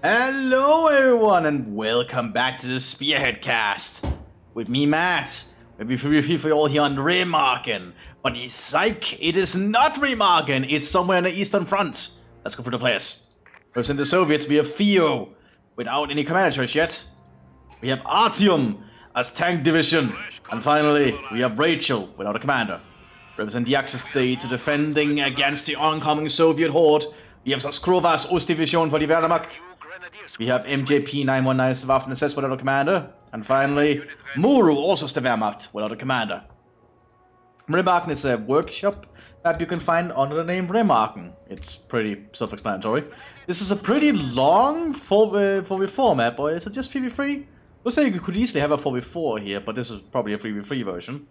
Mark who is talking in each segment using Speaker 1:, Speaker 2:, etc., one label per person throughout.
Speaker 1: Hello everyone and welcome back to the Spearhead cast with me Matt. Maybe for you all here on Remagen. But psych, it is not Remagen, it's somewhere in the Eastern Front. Let's go for the players. First in the Soviets we have Theo, without any commander choice yet. We have Artyom as tank division. And finally, we have Rachel without a commander. Represent the Axis today to defending against the oncoming Soviet horde. We have Saskrovas Ostdivision for the Wehrmacht. We have MJP 919 as the Waffen-SS without a commander. And finally, Muru also as the Wehrmacht without a commander. Remagen is a workshop that you can find under the name Remagen. It's pretty self-explanatory. This is a pretty long 4v4 map, or is it just 3v3? Looks like you could easily have a 4v4 here, but this is probably a 3v3 version.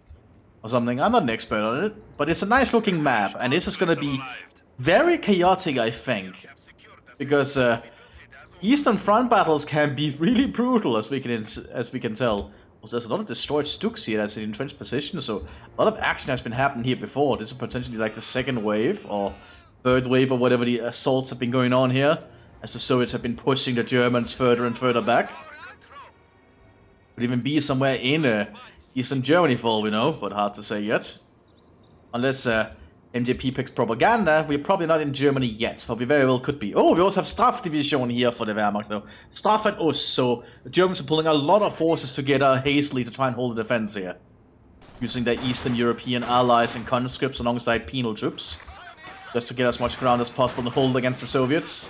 Speaker 1: Or something. I'm not an expert on it, but it's a nice looking map, and this is gonna be very chaotic, I think. Because Eastern Front battles can be really brutal, as we can tell. Also, there's a lot of destroyed Stooks here that's in entrenched position, so a lot of action has been happening here before. This is potentially like the second wave, or third wave, or whatever the assaults have been going on here, as the Soviets have been pushing the Germans further and further back. Could even be somewhere in Eastern Germany for all we know, but hard to say yet. Unless MJP picks propaganda, we're probably not in Germany yet, but we very well could be. Oh, we also have Strafdivision here for the Wehrmacht, though. Straf and Ost, so the Germans are pulling a lot of forces together hastily to try and hold the defense here. Using their Eastern European allies and conscripts alongside penal troops. Just to get as much ground as possible to hold against the Soviets.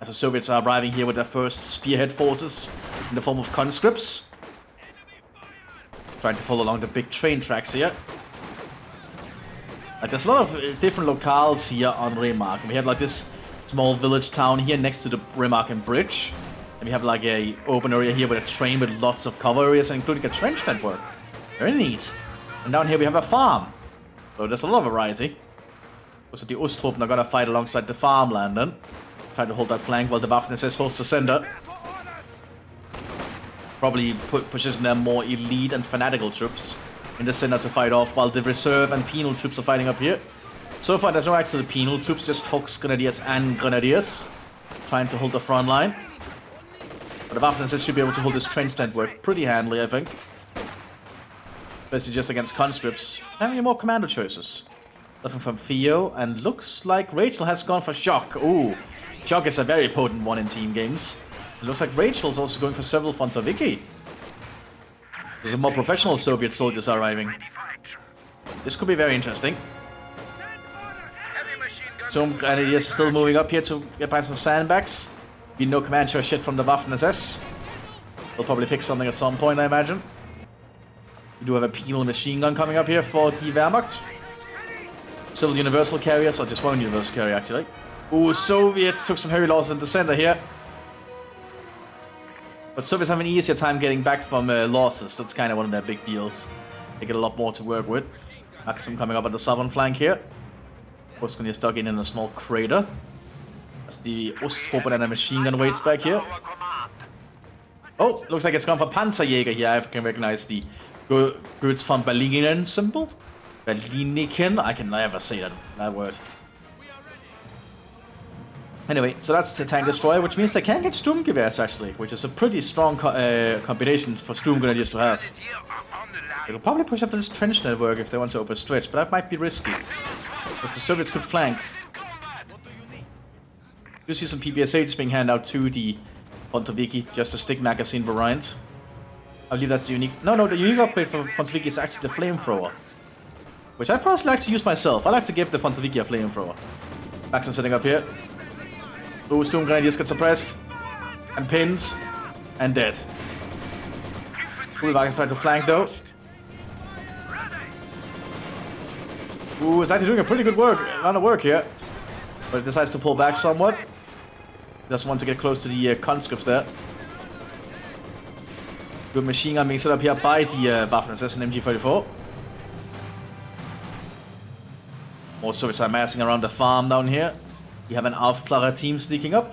Speaker 1: As the Soviets are arriving here with their first spearhead forces in the form of conscripts. Trying to follow along the big train tracks here. Like, there's a lot of different locales here on Remagen. We have like this small village town here next to the Remagen bridge. And we have like a open area here with a train with lots of cover areas, including a trench network. Very neat. And down here we have a farm. So there's a lot of variety. Also the Osttruppen are gonna fight alongside the farmland then. Try to hold that flank while the Waffen-SS holds the center. Probably position their more elite and fanatical troops in the center to fight off, while the reserve and penal troops are fighting up here. So far there's no actual penal troops, just Fox Grenadiers and Grenadiers trying to hold the front line. But the Waffen-SS should be able to hold this trench network pretty handily, I think. Especially just against conscripts. Having any more commander choices? Nothing from Theo, and looks like Rachel has gone for Shock. Ooh, Shock is a very potent one in team games. It looks like Rachel's also going for several Fontaviki. There's more professional Soviet soldiers arriving. This could be very interesting. Some Grenadiers are still moving up here to get behind some sandbags. Be no command choice shit from the Waffen-SS. They'll probably pick something at some point, I imagine. We do have a penal machine gun coming up here for the Wehrmacht. Several universal carriers, or just one universal carrier actually. Ooh, Soviets took some heavy losses in the center here. But Soviets have an easier time getting back from losses. That's kind of one of their big deals. They get a lot more to work with. Maxim coming up on the southern flank here. Of course, going to get stuck in a small crater. As the Osttruppen and a machine gun waits back here. Oh, looks like it's gone for Panzerjäger here. I can recognize the Goetz von Berlingen symbol. Berliniken. I can never say that word. Anyway, so that's the tank destroyer, which means they can get Sturmgewehrs actually, which is a pretty strong combination for Sturmgrenadiers to have. They'll probably push up this trench network if they want to overstretch, but that might be risky. Because the Soviets could flank. You see some PPSHs being handed out to the Fontaviki, just a stick magazine variant. I believe that's the unique... No, the unique upgrade for Fontaviki is actually the flamethrower. Which I personally like to use myself. I like to give the Fontaviki a flamethrower. Maxim setting up here. Ooh, Sturmgrenadiers get suppressed. And pinned. And dead. Wagens trying to flank though. Ooh, it's actually doing a pretty good amount of work here. But it decides to pull back somewhat. Just wants to get close to the conscripts there. Good machine gun being set up here by the Waffen-SS and MG34. More Soviets are massing around the farm down here. We have an Aufklarer team sneaking up.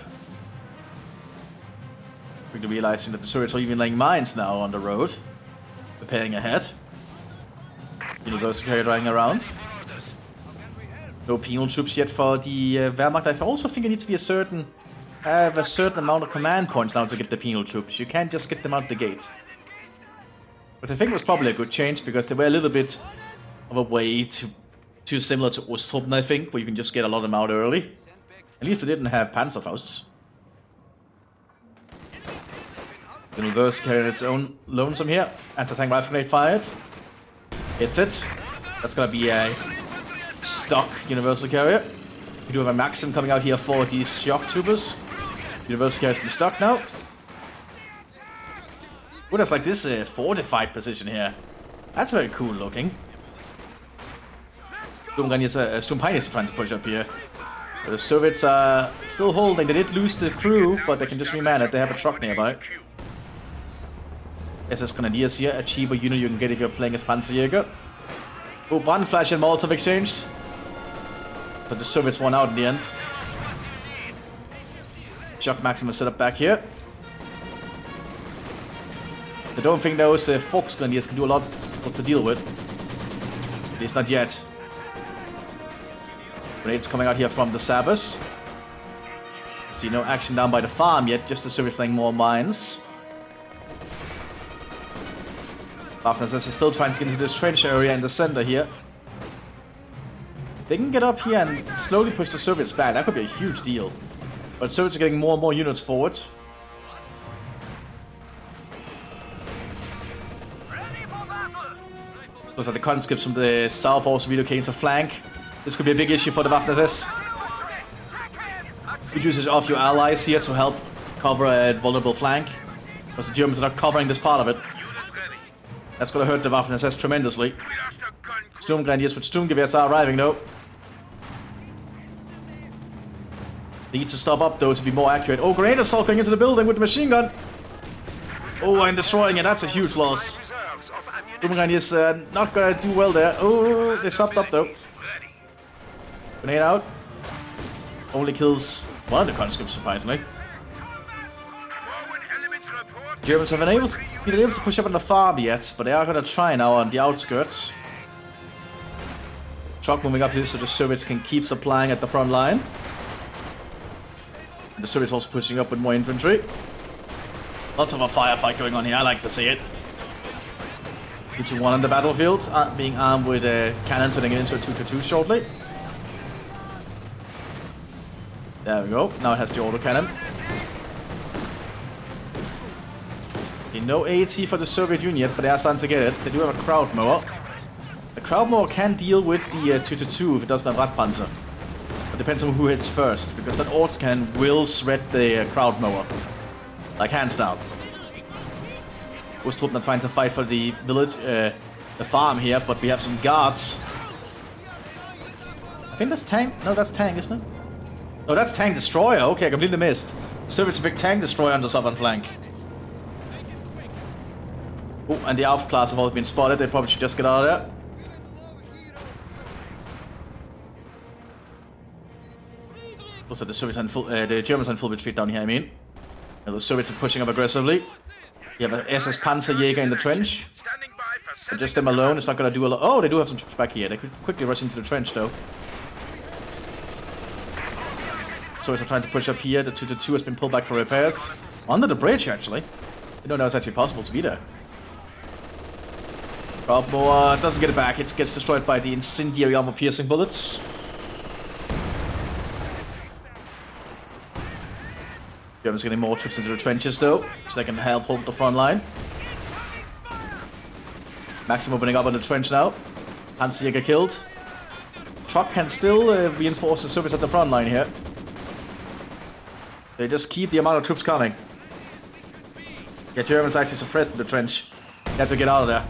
Speaker 1: Quickly realizing that the Soviets are even laying mines now on the road. Preparing ahead. Universal carrier driving around. No penal troops yet for the Wehrmacht. I also think it needs to be a certain have a certain amount of command points now to get the penal troops. You can't just get them out the gate. But I think it was probably a good change because they were a little bit of a way too similar to Ostruppen, I think, where you can just get a lot of them out early. At least they didn't have Panzerfausts. The reverse carrying its own lonesome here. Anti-tank rifle grenade fired. Hits it. That's gonna be a stock universal carrier. We do have a Maxim coming out here for these shock troopers. Universal carrier's been stuck now. Ooh, that's like this fortified position here. That's very cool looking. Stumpine is trying to push up here. But the Soviets are still holding. They did lose the crew, but they can just reman it. They have a truck nearby. SS Grenadiers here, a cheaper unit you can get if you're playing as Panzerjäger. Oh, Brandflash and Molotov exchanged. But the Soviets won out in the end. Shock Maxim is set up back here. I don't think those Fox Grenadiers can do a lot to deal with. At least not yet. Grenades coming out here from the Sabers. See no action down by the farm yet, just the Soviets laying more mines. Mthis is still trying to get into this trench area in the center here. If they can get up here and slowly push the Soviets back, that could be a huge deal. But Soviets are getting more and more units forward. Looks like the conscripts from the south also relocating to flank. This could be a big issue for the Mthis. Good usage of your allies here to help cover a vulnerable flank. Because the Germans are not covering this part of it. That's gonna hurt the Mthis tremendously. Sturmgrenadiers with Sturmgewehrs are arriving though. They need to stop up though to be more accurate. Oh, grenade assault going into the building with the machine gun. Oh, and destroying it. That's a huge loss. Sturmgrenadiers not gonna do well there. Oh, they stopped up though. Grenade out. Only kills one of the conscripts, surprisingly. Germans haven't been able to push up on the farm yet, but they are gonna try now on the outskirts. Truck moving up here so the Soviets can keep supplying at the front line. And the Soviets also pushing up with more infantry. Lots of a firefight going on here, I like to see it. 2-1 on the battlefield, being armed with cannons heading into a 2-2 shortly. There we go, now it has the autocannon. No AT for the Soviet Union yet, but they are starting to get it. They do have a crowd mower. The crowd mower can deal with the 2-2 if it doesn't have Radpanzer. It depends on who hits first, because that autocannon will shred the crowd mower. Like hands down. Ostruppen are trying to fight for the village, the farm here, but we have some guards. I think that's tank. No, that's tank, isn't it? No, that's tank destroyer. Okay, I completely missed. Soviets a big tank destroyer on the southern flank. Oh, and the Alpha class have all been spotted. They probably should just get out of there. Also, the Soviets and the Germans are in full retreat down here. I mean, and the Soviets are pushing up aggressively. You have an SS Panzerjäger in the trench. And just them alone, it's not gonna do a lot. Oh, they do have some troops back here. They could quickly rush into the trench, though. Soviets are trying to push up here. The 2-2 has been pulled back for repairs. Under the bridge, actually. I didn't know it's actually possible to be there. Bravo doesn't get it back. It gets destroyed by the incendiary armor-piercing bullets. Germans getting more troops into the trenches, though, so they can help hold the front line. Maxim opening up on the trench now. Panzerjäger killed. Truck can still reinforce the Soviets at the front line here. They just keep the amount of troops coming. Yeah, Germans actually suppressed in the trench. They had to get out of there.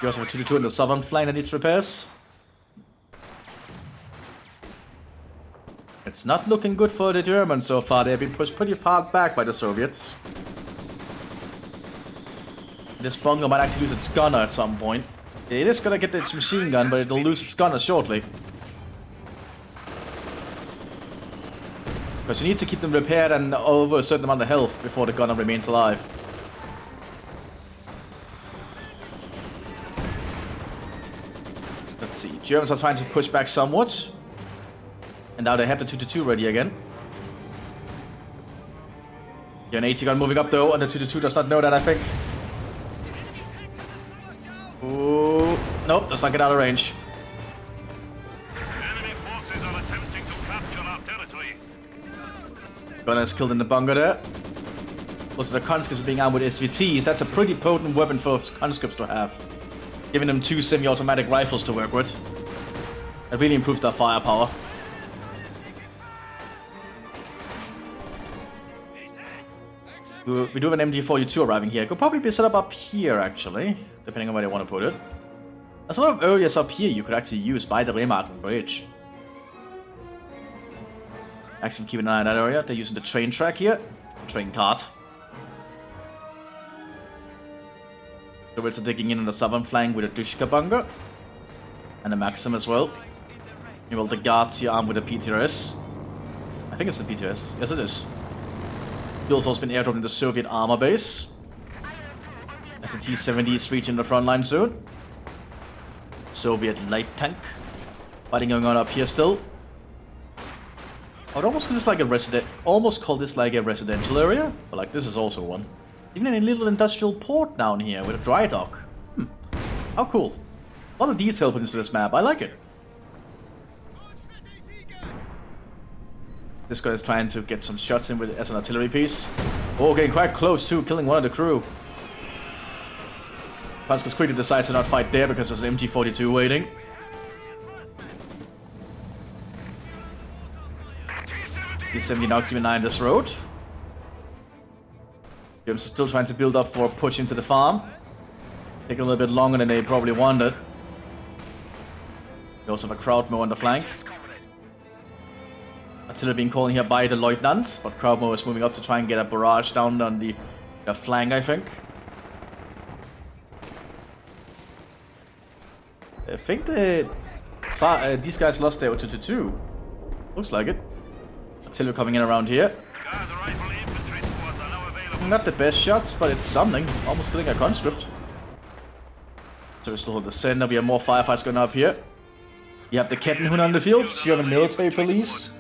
Speaker 1: You also have 2-2 in the southern flank that needs repairs. It's not looking good for the Germans so far. They've been pushed pretty far back by the Soviets. This bunker might actually lose its gunner at some point. It is gonna get its machine gun, but it'll lose its gunner shortly. Because you need to keep them repaired and over a certain amount of health before the gunner remains alive. Let's see. Germans are trying to push back somewhat. And now they have the 2-2 ready again. Yeah, an 80 gun moving up though, and the 2-2 does not know that, I think. Ooh, nope, does not get out of range.
Speaker 2: Enemy forces are attempting to capture our territory.
Speaker 1: Gunner is killed in the bunker there. Also, the conscripts being armed with SVTs, that's a pretty potent weapon for conscripts to have. Giving them 2 semi-automatic rifles to work with. That really improves their firepower. We do have an MG42 arriving here. It could probably be set up here, actually, depending on where they want to put it. There's a lot of areas up here you could actually use by the Remagen Bridge. Maximum keep an eye on that area. They're using the train track here. Train cart. So we're digging in on the southern flank with a Dushka bunker. And a Maxim as well. Meanwhile, the guards here armed with a PTRS. I think it's the PTRS. Yes, it is. He also has been airdropped in the Soviet armor base. As the T-70 is reaching the frontline soon. Soviet light tank. Fighting going on up here still. I would almost call this like a residential area, but like this is also one. Even a little industrial port down here with a dry dock. How cool. A lot of detail put into this map, I like it. This guy is trying to get some shots in with as an artillery piece. Oh, getting quite close too, killing one of the crew. Panskis quickly decides to not fight there because there's an MG42 waiting. T-70 now keeping an eye on this road. James is still trying to build up for a push into the farm. Taking a little bit longer than they probably wanted. We also have a Krautmo on the flank. Artillery being called here by the Lieutenant, but Krautmo is moving up to try and get a barrage down on the flank, I think. I think these guys lost their 2-2. Looks like it. Artillery coming in around here. Not the best shots, but it's something. Almost killing a conscript. So we still hold the center. We have more firefights going up here. You have the Kettenhund on the field, German military police.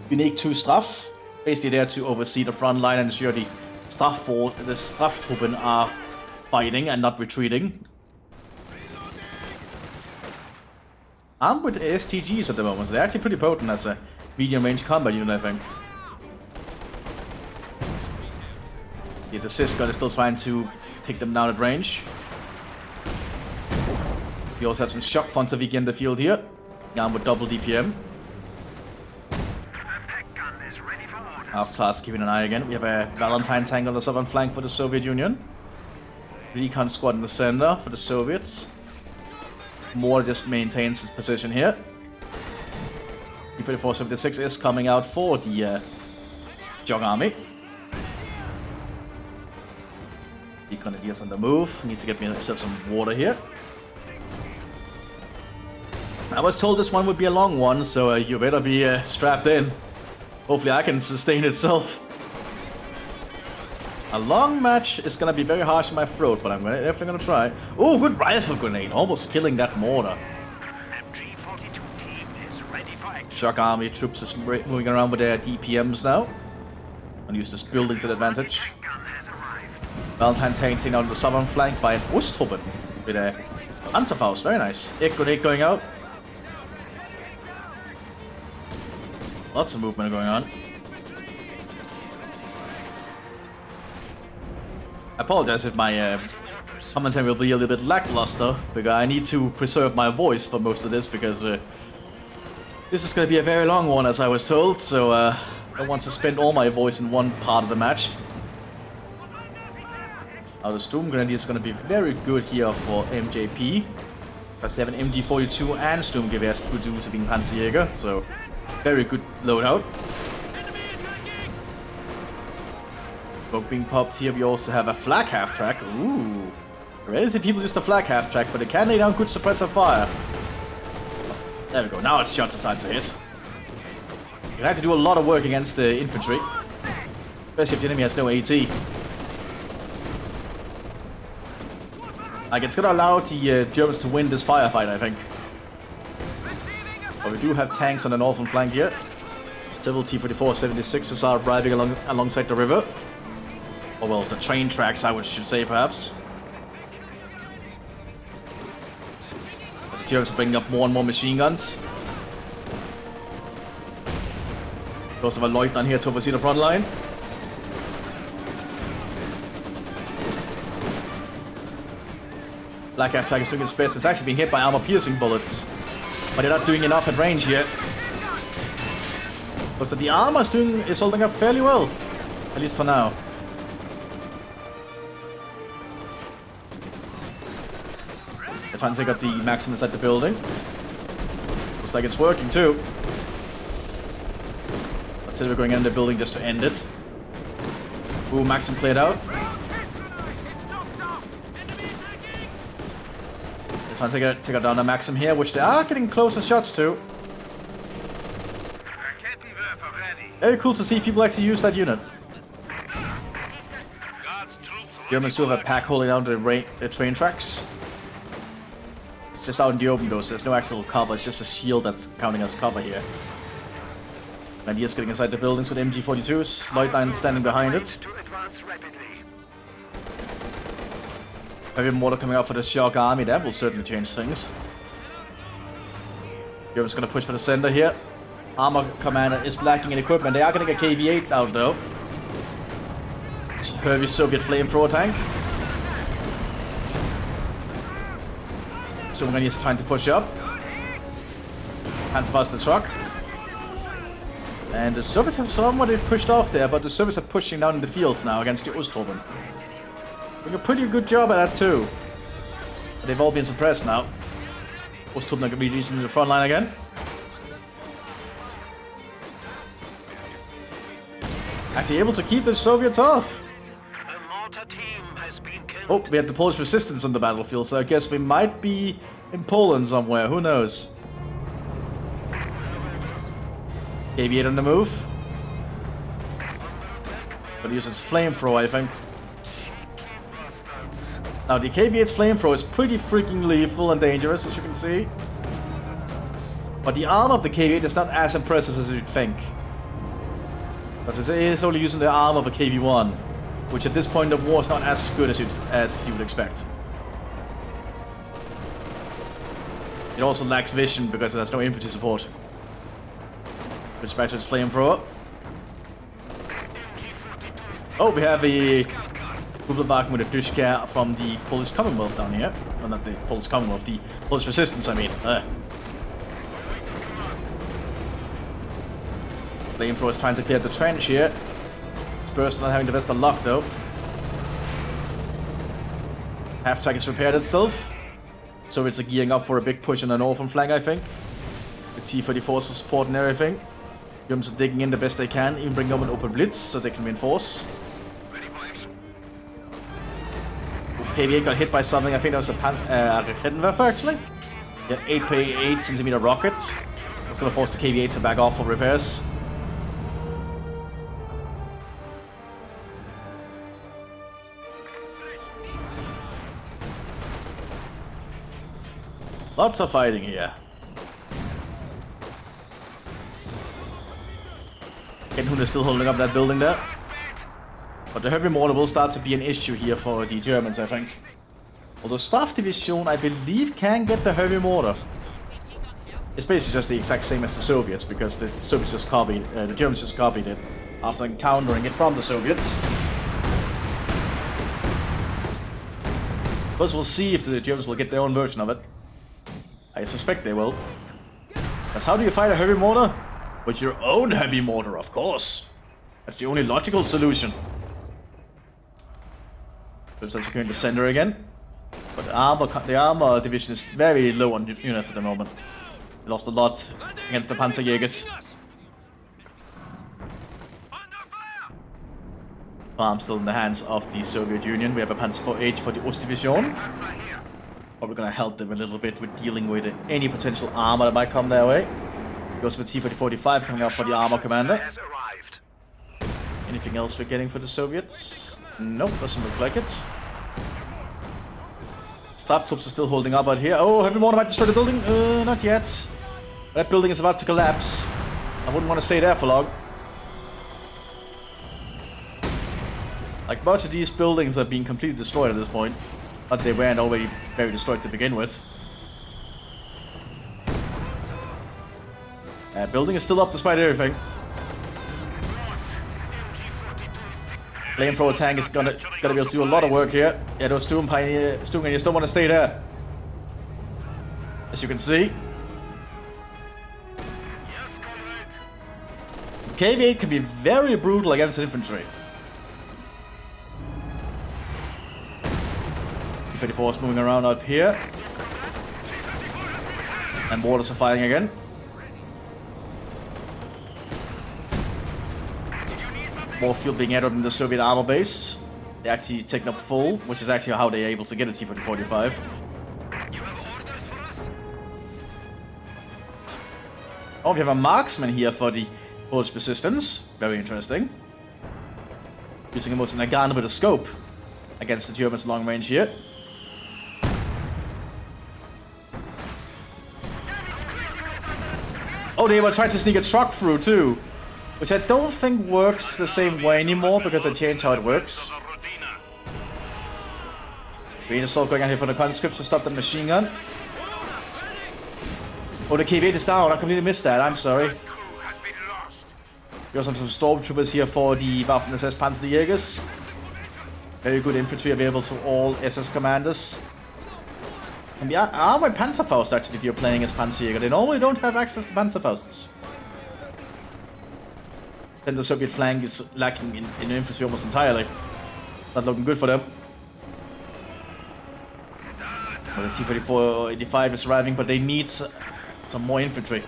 Speaker 1: Unique to Straff. Basically there to oversee the front line and ensure the Strafftruppen are fighting and not retreating. Armed with STGs at the moment. So they're actually pretty potent as a medium-range combat unit, I think. Yeah, the Cis gun is still trying to take them down at range. We also have some shock Fontervik in the field here. Armed with double DPM. Half-class keeping an eye again. We have a Valentine tank on the southern flank for the Soviet Union. Recon squad in the center for the Soviets. Moore just maintains his position here. T-3476 is coming out for the Jog Army. The Grenadiers on the move. Need to get myself some water here. I was told this one would be a long one, so you better be strapped in. Hopefully I can sustain itself. A long match is gonna be very harsh in my throat, but I'm definitely gonna try. Oh, good rifle grenade, almost killing that mortar. Shock Army troops is moving around with their DPMs now. And use this building to the advantage. Valentine tank taken out on the southern flank by an Osttruppen with a Panzerfaust, very nice. Egg grenade going out. Lots of movement going on. I apologize if my commentary will be a little bit lackluster, because I need to preserve my voice for most of this, because this is going to be a very long one, as I was told, so I don't want to spend all my voice in one part of the match. Now the Storm Grenadier is going to be very good here for MJP, because they have an MG42 and Sturmgewehrs produced being Panzerjäger, so very good loadout. Smoke being popped here. We also have a flak half-track. Ooh. Rarely see people use the flak half-track, but they can lay down good suppressor fire. There we go. Now it's shots aside to hit. You have to do a lot of work against the infantry, especially if the enemy has no AT. Like, it's gonna allow the Germans to win this firefight, I think. But we do have tanks on the northern flank here. Several T-44-76s are driving alongside the river. Or well, the train tracks, I should say, perhaps. As the Germans are bringing up more and more machine guns. We also have a Lieutenant here to oversee the front line. Black Air Flag is doing its best. It's actually being hit by armor-piercing bullets. But they're not doing enough at range yet. Because the armor is holding up fairly well. At least for now. They're trying to take out the Maxim inside the building. Looks like it's working too. Let's say we're going in the building just to end it. Ooh, Maxim cleared out. They're trying to take out down the Maxim here, which they are getting closer shots to. Very cool to see people actually use that unit. Germans still have a pack holding down the train tracks. It's just out in the open though, so there's no actual cover, it's just a shield that's counting as cover here. And he is getting inside the buildings with MG42s, Lieutenant standing behind it. Heavy mortar coming out for the Shock Army, that will certainly change things. Germans gonna push for the center here. Armor commander is lacking in equipment. They are going to get KV-8 out though. Heavy Soviet flamethrower tank. Sturmgrenadier is trying to push up. Panzerfaust the truck. And the Soviets have somewhat pushed off there, but the Soviets are pushing down in the fields now against the Osttruppen. Doing a pretty good job at that too. But they've all been suppressed now. Osttruppen are releasing to the front line again. Actually able to keep the Soviets off. Oh, we had the Polish resistance on the battlefield, so I guess we might be in Poland somewhere, who knows. KV-8 on the move. But he uses flamethrower, I think. Now the KV-8's flamethrower is pretty freaking lethal and dangerous, as you can see. But the armor of the KV-8 is not as impressive as you'd think. But it is only using the armor of a KV-1, which at this point of war is not as good as you would expect. It also lacks vision because it has no infantry support. Switch back to its flamethrower. Oh, we have a Kubelwagen with a Dushka from the Polish Commonwealth down here. Well, not the Polish Commonwealth, the Polish Resistance, I mean. Flamethrower is trying to clear the trench here. Spurs not having the best of luck though. Half-track is repaired itself. Soviets are gearing up for a big push on the northern flank, I think. The T-34s for support and everything. Germans are digging in the best they can, even bring up an open blitz so they can reinforce. KV-8 got hit by something, I think that was a Raketenwerfer actually. Yeah, 8cm rocket. That's gonna force the KV-8 to back off for repairs. Lots of fighting here. Kenhun is still holding up that building there. But the heavy mortar will start to be an issue here for the Germans, I think. Although Staff Division, I believe, can get the heavy mortar. It's basically just the exact same as the Soviets, because the Soviets just copied, the Germans just copied it after encountering it from the Soviets. But we'll see if the Germans will get their own version of it. I suspect they will. Because how do you fight a heavy mortar? With your own heavy mortar, of course. That's the only logical solution. Looks like securing the center again. But the armor division is very low on units at the moment. They lost a lot against the Panzerjägers. Farm still in the hands of the Soviet Union. We have a Panzer IV-H for the Ostdivision. Probably gonna help them a little bit with dealing with any potential armor that might come their way. Goes for the T-40-45 coming up for the armor commander. Anything else we're getting for the Soviets? Nope, doesn't look like it. Staff troops are still holding up out here. Oh, heavy mortar might destroy the building. Not yet. That building is about to collapse. I wouldn't want to stay there for long. Like, most of these buildings are being completely destroyed at this point. But they weren't already very destroyed to begin with. Building is still up despite everything. Flamethrower tank is gonna be able to do a lot of work here. Yeah, those Storm Pioneers don't want to stay there. As you can see. KV-8 can be very brutal against infantry. 34 is moving around up here. And mortars are firing again. More fuel being added in the Soviet armor base. They're actually taking up full, which is actually how they're able to get a T-4045. Oh, we have a marksman here for the Polish resistance. Very interesting. Using almost an Nagano with a scope against the Germans long range here. Oh, they were trying to sneak a truck through too. Which I don't think works the same way anymore because I changed how it works. Green assault going out here for the conscripts to stop the machine gun. Oh, the KV-8 is down. I completely missed that. I'm sorry. We also have some stormtroopers here for the Waffen-SS Panzerjägers. Very good infantry available to all SS commanders. And the armored Panzerfaust actually if you're playing as Panzerjäger. They normally don't have access to Panzerfausts. Then the Soviet flank is lacking in infantry almost entirely. Not looking good for them. Well, the T-3485 is arriving, but they need some more infantry.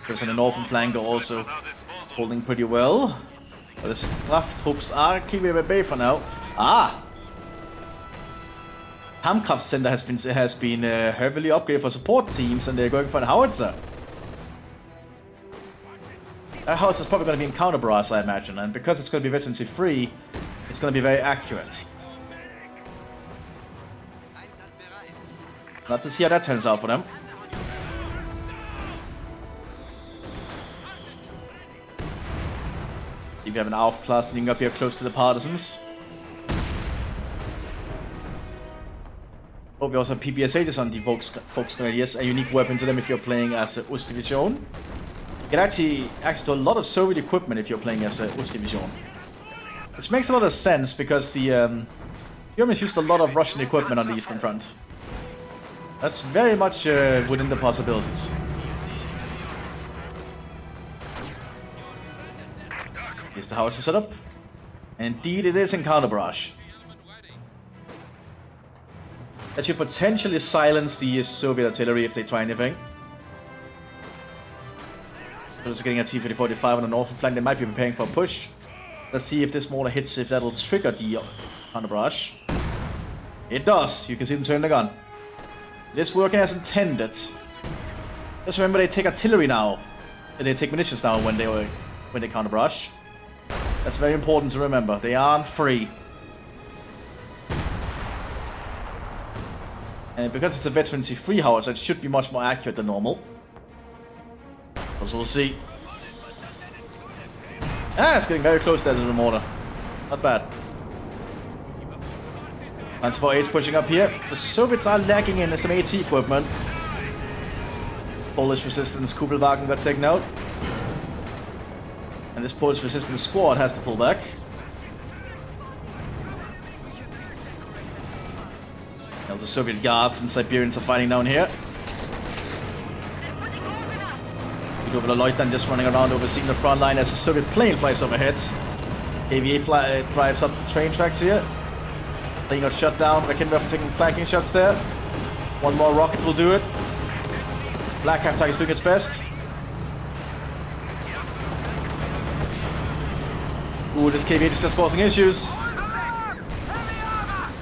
Speaker 1: Because on the northern flank are also holding pretty well. But the Straf troops are keeping them at bay for now. Ah! Hamkraft Center has been heavily upgraded for support teams, and they're going for a howitzer. That house is probably going to be in counter barrage, I imagine, and because it's going to be veterancy free, it's going to be very accurate. Love to see how that turns out for them. If you have an Alpha class being up here close to the partisans. Oh, we also have PBS-8s on the Volksgrenadiers, a unique weapon to them if you're playing as Ostdivision. You can actually access to a lot of Soviet equipment if you're playing as Ostdivision. Which makes a lot of sense because the Germans used a lot of Russian equipment on the Eastern Front. That's very much within the possibilities. Here's the house setup. And indeed it is in counter barrage. That should potentially silence the Soviet artillery if they try anything. Those are getting a T-4045 on the northern flank. They might be preparing for a push. Let's see if this mortar hits, if that'll trigger the counter barrage. It does. You can see them turn the gun. It is working as intended. Just remember they take artillery now. They take munitions now when they counter barrage. That's very important to remember. They aren't free. And because it's a veterancy free house, it should be much more accurate than normal. As we'll see. Ah, it's getting very close there to the mortar. Not bad. Panzer 4H pushing up here. The Soviets are lacking in some AT equipment. Polish resistance Kubelwagen got taken out. And this Polish resistance squad has to pull back. Now the Soviet guards and Siberians are fighting down here. Over the Leutnant just running around overseeing the front line as a Soviet plane flies overhead. KV-8 drives up the train tracks here. They got shut down. Reckenwerfer taking flanking shots there. One more rocket will do it. Black Half-Tank is doing its best. Ooh, this KV-8 is just causing issues.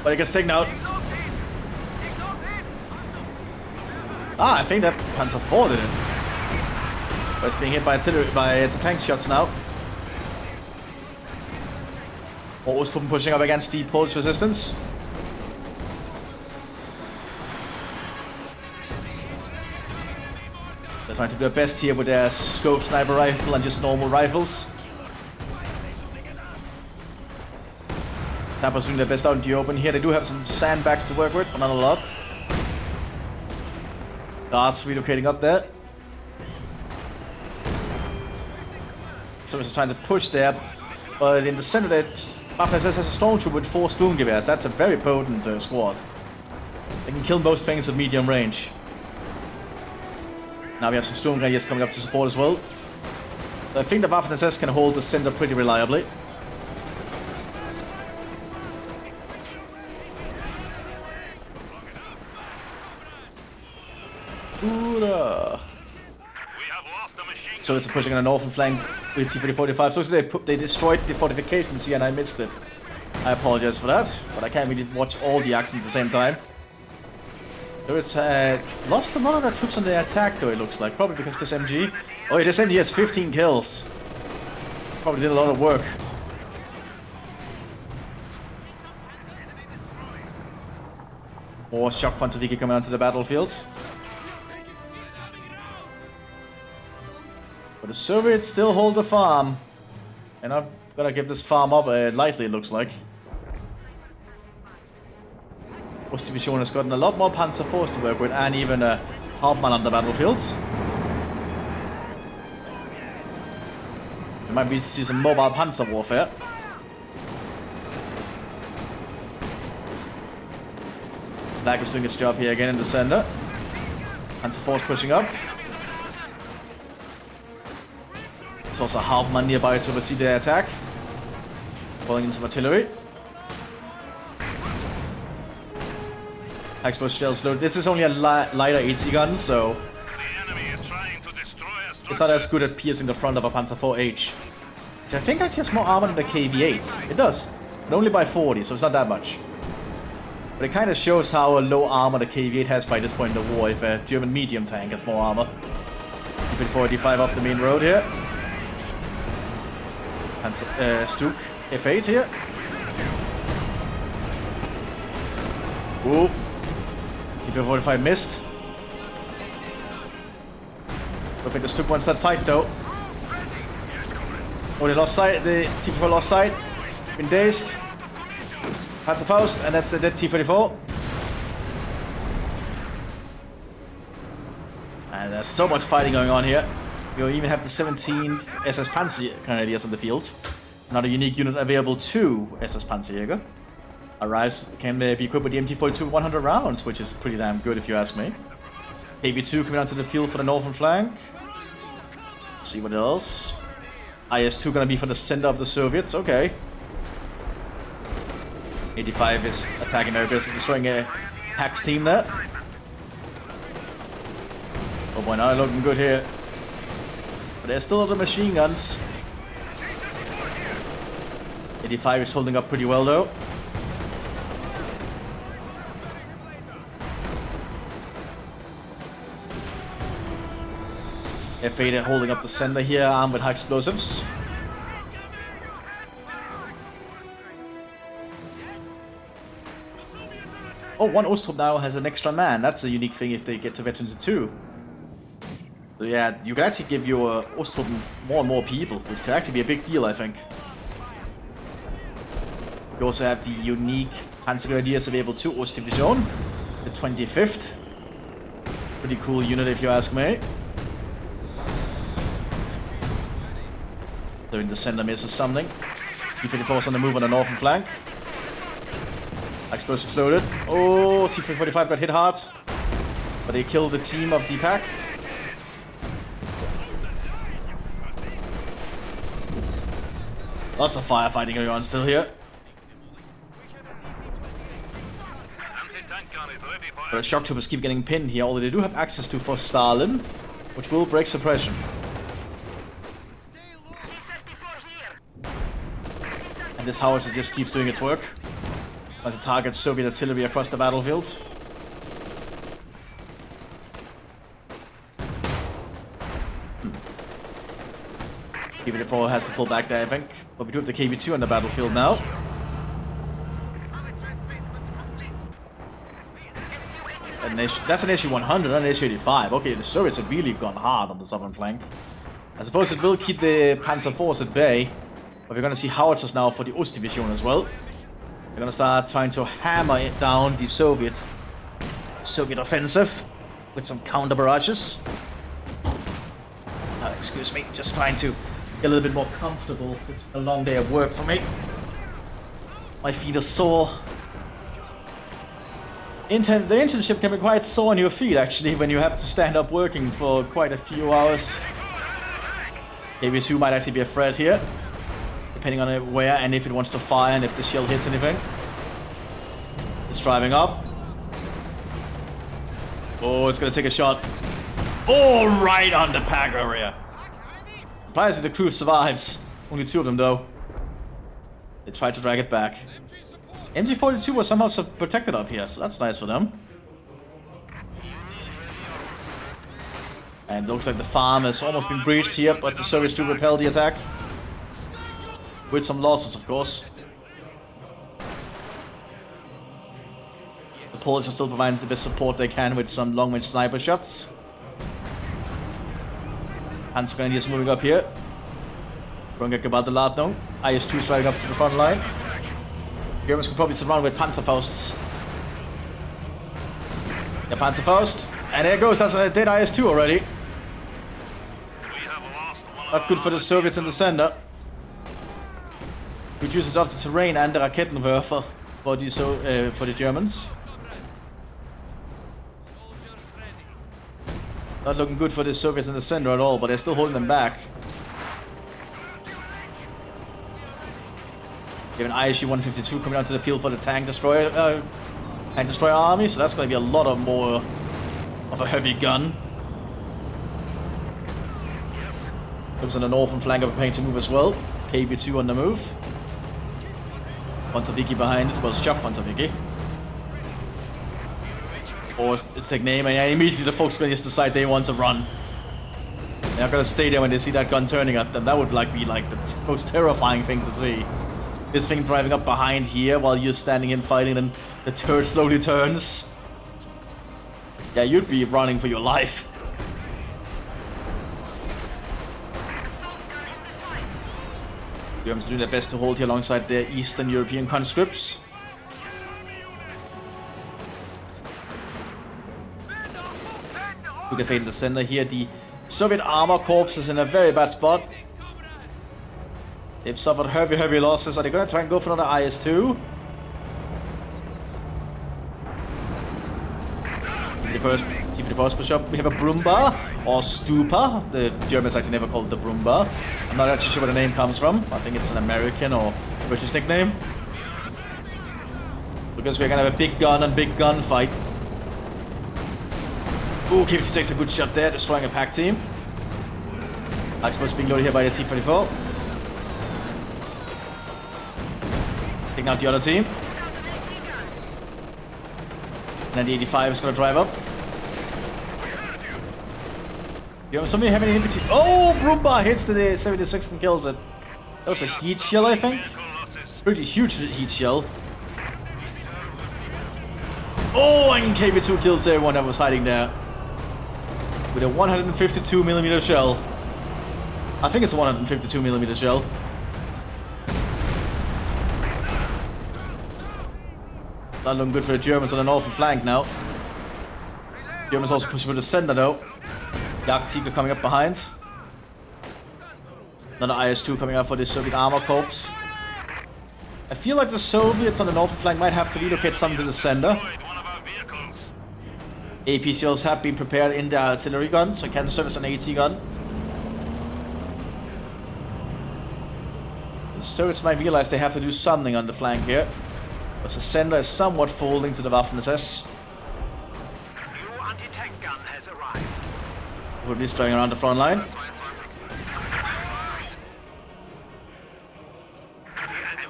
Speaker 1: But it gets taken out. Ah, I think that Panzer IV did it. But it's being hit by artillery, by the tank shots now. Ostruppen pushing up against the Polish resistance. They're trying to do their best here with their scope sniper rifle and just normal rifles. Tampa's doing their best out in the open here. They do have some sandbags to work with, but not a lot. Guards relocating up there. So it's trying to push there, but in the center Mthis has a stormtrooper with 4 Sturmgewehrs. That's a very potent squad. They can kill most things at medium range. Now we have some Sturmgewehrs coming up to support as well. So I think the Mthis can hold the center pretty reliably. So it's pushing on the northern flank with T-4045. So they destroyed the fortifications here and I missed it. I apologize for that, but I can't really watch all the action at the same time. So it's lost a lot of their troops on the attack though, it looks like. Probably because this MG... Oh yeah, this MG has 15 kills. Probably did a lot of work. More shock Fantasy coming onto the battlefield. But the Soviets still hold the farm. And I'm gonna give this farm up lightly, it looks like. Ostdivision has gotten a lot more Panzer Force to work with, and even a Hauptmann on the battlefield. There might be some mobile Panzer warfare. Black is doing its job here again in the center. Panzer Force pushing up. There's also a Hauptmann nearby to oversee the attack. Falling in some artillery. Exposed shells load. This is only a lighter AT gun, so it's not as good at piercing the front of a Panzer IV-H. Which I think actually has more armor than the KV-8. It does, but only by 40, so it's not that much. But it kind of shows how low armor the KV-8 has by this point in the war if a German medium tank has more armor. Infantry 45 up the main road here. Stuk F8 here. Ooh. T-45 missed. I think the Stuk wants that fight though. Oh, they lost sight. The T-44 lost sight. Been dazed. Panzerfaust, and that's the dead T-34. And there's so much fighting going on here. You even have the 17th SS Panzer Grenadiers on the field. Another unique unit available to SS Panzerjäger. Arrives, can be equipped with the MT-42 100 rounds, which is pretty damn good if you ask me. KV-2 coming onto the field for the northern flank. See what else. IS-2 gonna be for the center of the Soviets, okay. 85 is attacking very aggressively, destroying a Pax team there. Oh boy, now they're looking good here. But there's still other machine guns. 85 is holding up pretty well though. F8 holding up the center here, armed with high explosives. Oh, one Ostrup now has an extra man. That's a unique thing if they get to Veterans 2. So yeah, you can actually give your Ostrup more and more people, which can actually be a big deal, I think. You also have the unique Panzer Grenadiers available to Ostdivision, the 25th. Pretty cool unit if you ask me. They're in the center, misses something. T-34 on the move on the northern flank. Explosives loaded. Oh, T-45 got hit hard. But they killed the team of the pack. Lots of firefighting going on still here. But the shock troopers keep getting pinned here, although they do have access to for Stalin, which will break suppression. And this howitzer just keeps doing its work. Trying to target Soviet artillery across the battlefield. KV-4 has to pull back there, I think. But we do have the KV-2 on the battlefield now. That's an SU-100, not an SU-85. Okay, the Soviets have really gone hard on the southern flank. I suppose it will keep the Panzer Force at bay, but we're gonna see howitzers now for the Ostdivision as well. We're gonna start trying to hammer it down the Soviet offensive with some counter barrages. Excuse me, just trying to get a little bit more comfortable. It's a long day of work for me. My feet are sore. The internship can be quite sore on your feet, actually, when you have to stand up working for quite a few hours. KB2 might actually be a threat here, depending on where and if it wants to fire and if the shell hits anything. It's driving up. Oh, it's gonna take a shot. Oh, right on the pack area. Surprisingly, the crew survives. Only 2 of them, though. They tried to drag it back. MG42 was somehow protected up here, so that's nice for them. And it looks like the farm has almost been breached here, but the Soviets do repel the attack. With some losses, of course. The Polish are still providing the best support they can with some long-range sniper shots. Hans Grenadiers moving up here. Brunga about the Ladno. IS-2 striving up to the front line. Germans could probably surround with Panzerfausts. Yeah, Panzerfaust. And there goes, that's a dead IS-2 already. Not good for the Soviets in the center. Reduces off the terrain and the Raketenwerfer for the Germans. Not looking good for the Soviets in the center at all, but they're still holding them back. You have an ISU-152 coming onto the field for the tank destroyer army, so that's going to be a lot of more of a heavy gun. Looks on the northern flank are preparing to move as well. KB2 on the move. Pontaviki behind it. Well, Shock Pontaviki. Or its name, and immediately the folks just decide they want to run. They're not going to stay there when they see that gun turning at them. That would be like the most terrifying thing to see. This thing driving up behind here while you're standing in fighting and the turret slowly turns. Yeah, you'd be running for your life. Germans doing their best to hold here alongside their Eastern European conscripts. Look at fate in the center here. The Soviet armor corps is in a very bad spot. They've suffered heavy losses. Are they going to try and go for another IS-2? The first bishop. We have a Brumba or Stupa. The Germans actually never called it the Brumba. I'm not actually sure where the name comes from. I think it's an American or British nickname. Because we're gonna have a big gun and big gun fight. Ooh, KV2 takes a good shot there, destroying a pack team. I'm supposed to be loaded here by the T-34. Taking out the other team. And then the 85 is gonna drive up. Somebody having an infantry. Oh, Brumba hits the 76 and kills it. That was a heat shell, I think. Pretty huge heat shell. Oh, and KB2 kills everyone that was hiding there. With a 152mm shell. I think it's a 152mm shell. Not looking good for the Germans on the northern flank now. Germans also pushing for the center though. Jagdtiger coming up behind. Another IS-2 coming up for the Soviet armor corps. I feel like the Soviets on the northern flank might have to relocate some to the center. AP shells have been prepared in the artillery guns, so can serve as an AT gun. The Soviets might realize they have to do something on the flank here. But the center is somewhat folding to the Waffen-SS.
Speaker 3: New anti-tank gun has arrived.
Speaker 1: We'll be straying around the front line.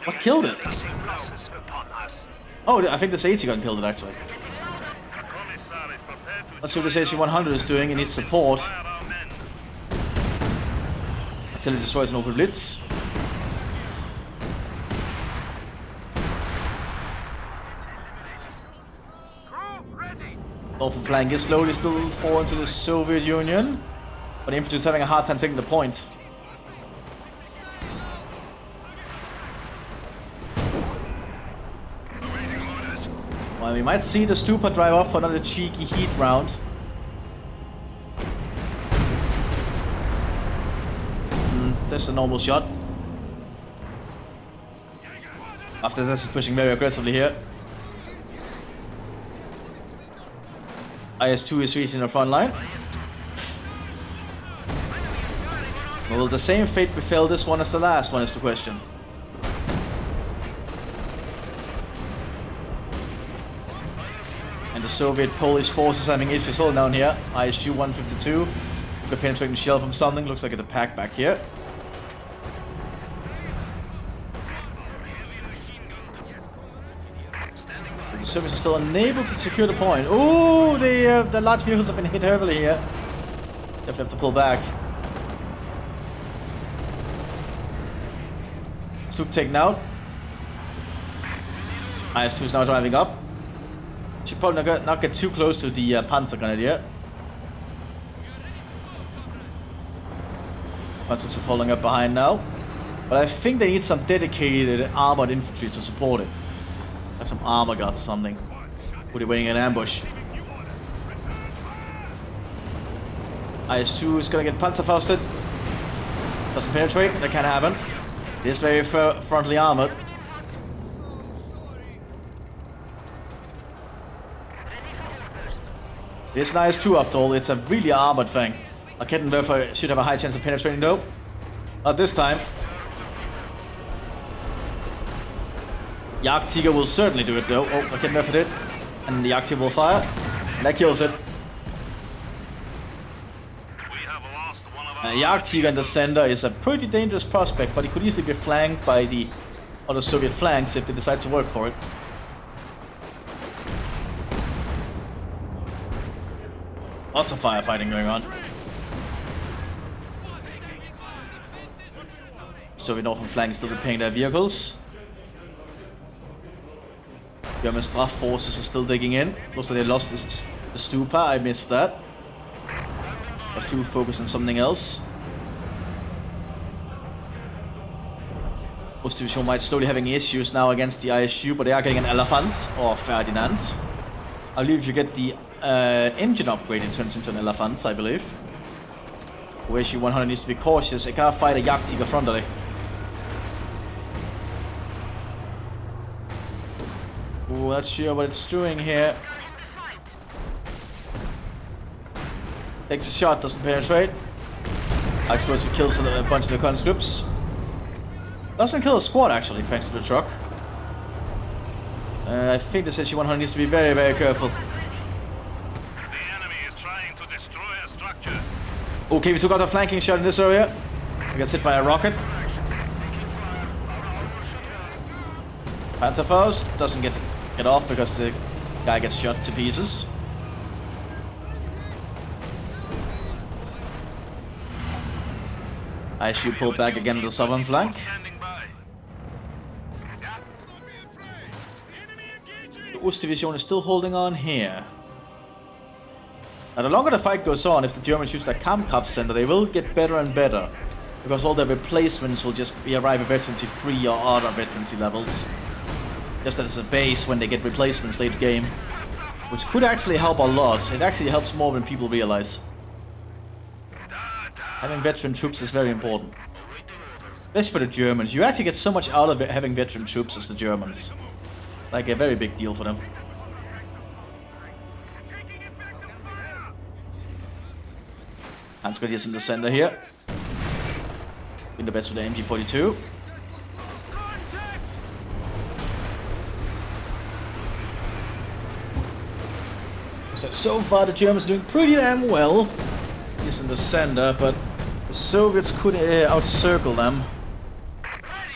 Speaker 1: What killed it? Oh, I think this AT gun killed it actually. Not sure what this AC-100 is doing. It needs support. Until it destroys an open blitz. Northern flank is slowly still falling to the Soviet Union, but infantry is having a hard time taking the point. Well, we might see the Stupa drive off for another cheeky heat round. That's a normal shot. After this, is pushing very aggressively here. IS-2 is reaching the front line. Will the same fate befell this one as the last one is the question. And the Soviet-Polish forces having issues all down here. IS-2 152. The penetrating shell from something. Looks like it's a pack back here. The Soviets are still unable to secure the point. Ooh, the large vehicles have been hit heavily here. Definitely have to pull back. Stup taken out. IS-2 is now driving up. Should probably not get too close to the Panzer Grenadier. Panzers are falling up behind now. But I think they need some dedicated armored infantry to support it. Like some armor guards or something. Who are waiting in ambush. IS-2 is gonna get panzerfausted. Doesn't penetrate, that can't happen. It is very frontally armored. It's an IS-2 after all, it's a really armored thing. A Kettenwerfer should have a high chance of penetrating though. Not this time. Jagdtiger will certainly do it though. Oh, a Kettenwerfer did. And the Jagdtiger will fire. And that kills it. Jagdtiger in the center is a pretty dangerous prospect, but he could easily be flanked by the other Soviet flanks if they decide to work for it. Lots of firefighting going on. Soviet northern flank is still repairing their vehicles. German Straf forces are still digging in. Looks like they lost the Stupa, I missed that. I was too focused on something else. Most division might slowly having issues now against the ISU, but they are getting an Elephant or Ferdinand. I believe if you get the engine upgrade, it turns into an Elephant, I believe. ISU 100 needs to be cautious. It can't fight a Jagdtiger frontally. Ooh, not sure what it's doing here. Takes a shot, doesn't penetrate. Explosive kills a bunch of the conscripts. Doesn't kill a squad actually, thanks to the truck. I think this SU 100 needs to be very, very careful.
Speaker 2: The enemy is trying to destroy a structure.
Speaker 1: Okay, we took out a flanking shot in this area. He gets hit by a rocket. Panzerfaust doesn't get off because the guy gets shot to pieces. ISU pulled back again to the southern flank. The Ostdivision is still holding on here. Now the longer the fight goes on, if the Germans use their Kampfkraft center, they will get better and better. Because all their replacements will just arrive at veterancy 3 or other veterancy levels. Just as a base when they get replacements late game. Which could actually help a lot. It actually helps more than people realize. Having veteran troops is very important. Especially for the Germans. You actually get so much out of it having veteran troops as the Germans. Like a very big deal for them. Hansgard is in the center here. In the best with the MG42. So far the Germans are doing pretty damn well. He's in the center, but the Soviets could outcircle them.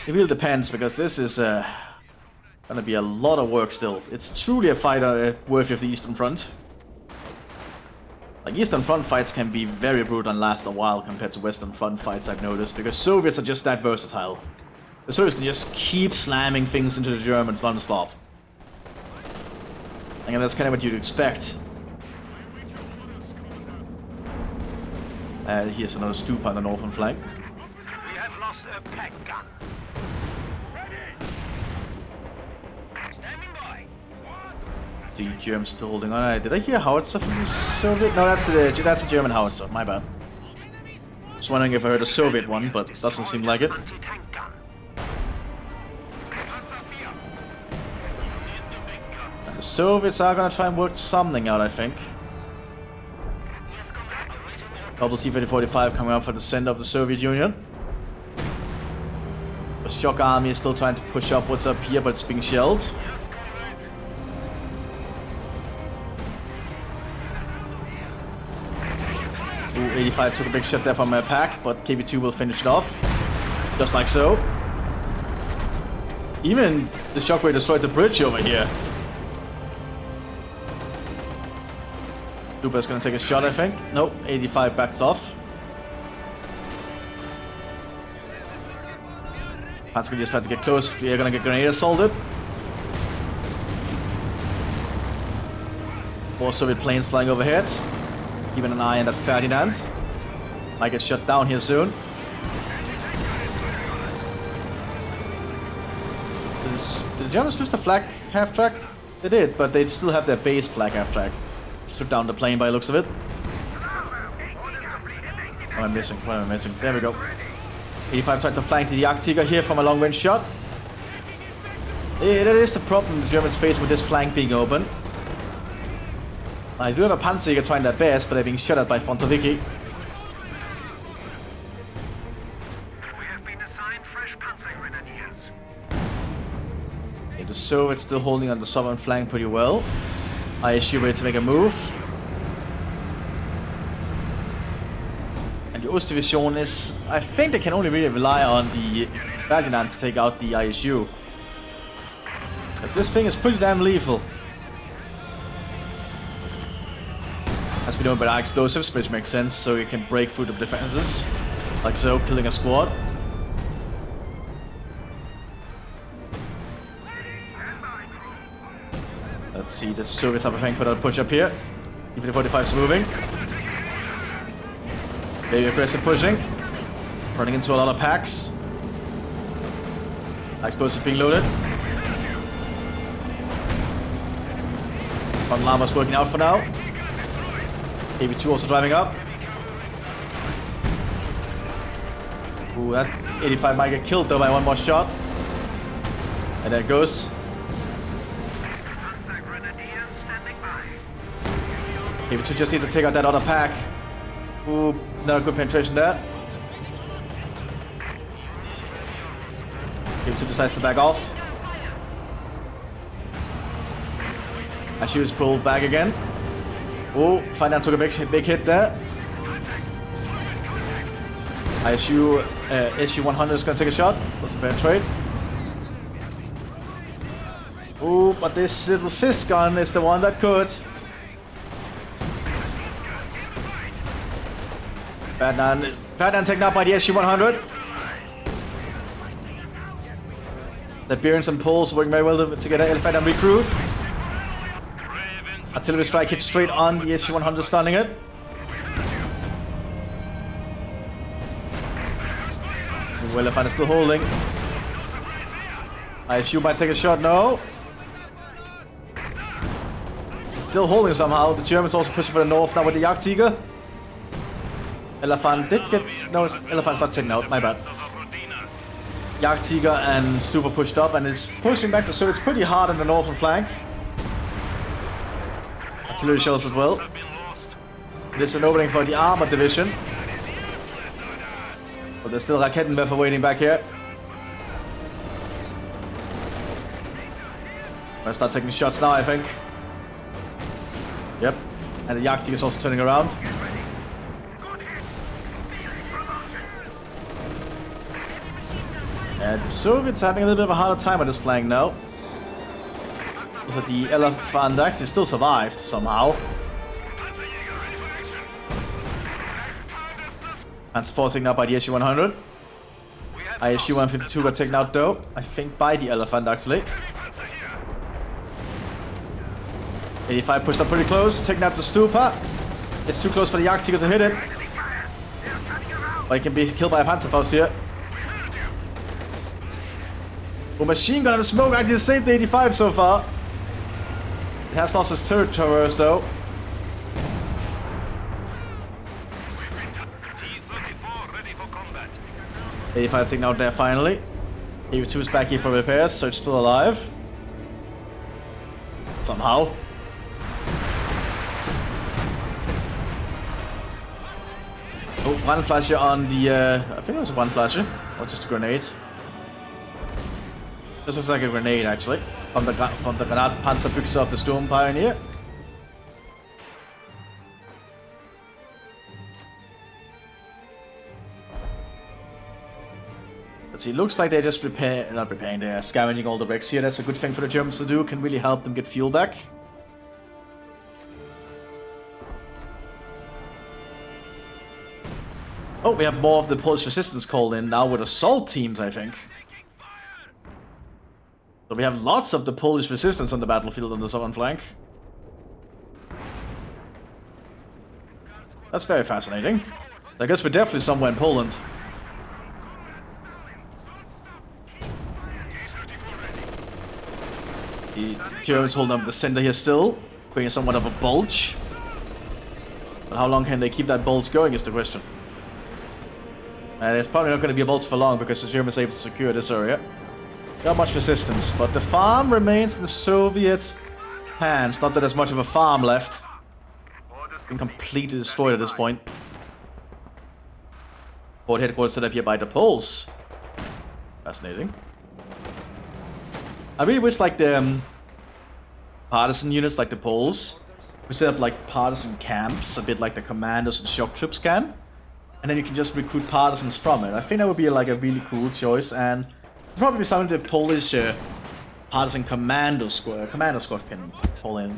Speaker 1: It really depends, because this is gonna be a lot of work still. It's truly a fight worthy of the Eastern Front. Like, Eastern Front fights can be very brutal and last a while compared to Western Front fights, I've noticed, because Soviets are just that versatile. The Soviets can just keep slamming things into the Germans non-stop. And that's kind of what you'd expect. Here's another Stupa on the northern flank.
Speaker 3: We have lost a pack gun. Standing by.
Speaker 1: The Germans still holding on. Did I hear howitzer from the Soviet? No, that's a German howitzer. My bad. Just wondering if I heard a Soviet one, but doesn't seem like it.
Speaker 3: Anti-tank gun.
Speaker 1: And the Soviets are gonna try and work something out, I think. Double T-3045 coming up for the center of the Soviet Union. The shock army is still trying to push upwards up here, but it's being shelled. Ooh, 85 took a big shot there from my pack, but KB2 will finish it off. Just like so. Even the shockwave destroyed the bridge over here. Dupa's gonna take a shot, I think. Nope, 85 backed off. Panzer just tried to get close. We're gonna get grenade assaulted. More Soviet planes flying overhead. Keeping an eye on that Ferdinand. Might get shut down here soon. Did the Germans lose the flag half-track? They did, but they still have their base flag half-track. Took down the plane by the looks of it. What am I missing? What am I missing? There we go. 85 tried to flank the Jagdtiger here from a long-range shot. Yeah, that is the problem the Germans face with this flank being open. I do have a Panzer trying their best, but they're being shot at by Frontoviki.
Speaker 3: We have been assigned fresh Panzer Grenadiers.
Speaker 1: Okay, the Soviets still holding on the southern flank pretty well. ISU ready to make a move. And the Ostdivision is... I think they can only really rely on the Ferdinand to take out the ISU. Because this thing is pretty damn lethal. Has been done by explosives, which makes sense, so you can break through the defenses. Like so, killing a squad. Let's see, the Soviets are preparing for the push up here. Even the 45's moving. Very aggressive pushing. Running into a lot of packs. Explosives being loaded. One Llama's working out for now. AB2 also driving up. Ooh, that 85 might get killed though by one more shot. And there it goes. AB2 just needs to take out that other pack. Ooh, not a good penetration there. AB2 decides to back off. ISU is pulled back again. Ooh, Ferdinand took a big hit there. ISU SU-100 is gonna take a shot. Doesn't penetrate. Ooh, but this little cis gun is the one that could. Ferdinand taken out by the SU-100. The bearings and pulls working very well to get an Ferdinand recruit. Artillery strike hits straight on the SU-100, stunning it. Well, Elephant is still holding. ISU might take a shot, no. It's still holding somehow. The Germans also pushing for the north now with the Jagdtiger. Elephant did get... No, Elephant's not taken out, my bad. Jagdtiger and Stupa pushed up and is pushing back the Soviets pretty hard on the northern flank. Artillery shells as well. It is an opening for the armored division. But there's still Raketenwerfer waiting back here. Gonna start taking shots now, I think. Yep. And the Jagdtiger is also turning around. And the Soviets having a little bit of a harder time on this flank now. So the Elephant actually still survived somehow. Panzer 4 taken out by the SU-100. ISU-152 got taken out though, I think by the Elephant actually. 85 pushed up pretty close, taking out the Stupa. It's too close for the Jagdtiger to hit it. Or he can be killed by a Panzerfaust here. Oh, machine gun and smoke actually saved the 85 so far. It has lost its turret traverse though.
Speaker 2: T-34 ready for combat.
Speaker 1: 85 taken out there finally. 82 is back here for repairs, so it's still alive. Somehow. Oh, one flasher on the, I think it was a one flasher, or just a grenade. This looks like a grenade actually, from the Granatpanzerbüchse of the Storm Pioneer. Let's see, looks like they're just not repairing, they're scavenging all the wrecks here. That's a good thing for the Germans to do, can really help them get fuel back. Oh, we have more of the Polish resistance called in now with assault teams, I think. So we have lots of the Polish resistance on the battlefield on the southern flank. That's very fascinating. I guess we're definitely somewhere in Poland. The Germans holding up the center here still, creating somewhat of a bulge. But how long can they keep that bulge going is the question. It's probably not going to be a bulge for long because the Germans are able to secure this area. Not much resistance, but the farm remains in the Soviet hands. Not that there's much of a farm left. It's been completely destroyed at this point. Port headquarters set up here by the Poles. Fascinating. I really wish like the partisan units like the Poles we set up like partisan camps, a bit like the commandos and shock troops can. And then you can just recruit partisans from it. I think that would be like a really cool choice, and probably something the Polish partisan commando squad can pull in,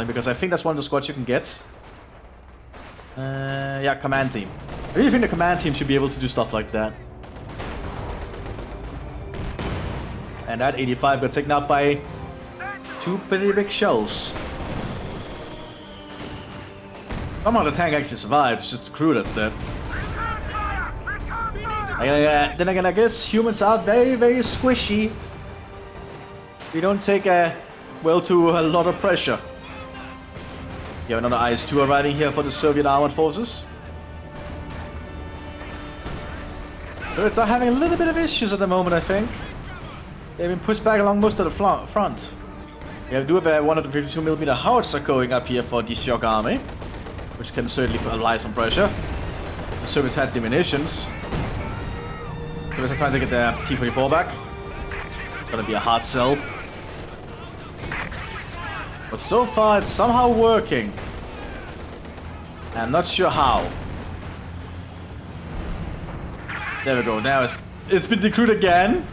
Speaker 1: because I think that's one of the squads you can get. Yeah, command team. I really think the command team should be able to do stuff like that. And that 85 got taken out by two pretty big shells. Somehow the tank actually survived, it's just the crew that's dead. Then again, I guess humans are very, very squishy. We don't take to a lot of pressure. You have another IS-2 arriving here for the Soviet armored forces. Turrets are having a little bit of issues at the moment, I think. They've been pushed back along most of the front. We do have a 152mm howitzer going up here for the shock army, which can certainly apply some pressure. If the Soviets had the munitions. Soviets are trying to get their T-34 back. It's gonna be a hard sell. But so far it's somehow working. I'm not sure how. There we go, now it's been decrewed again.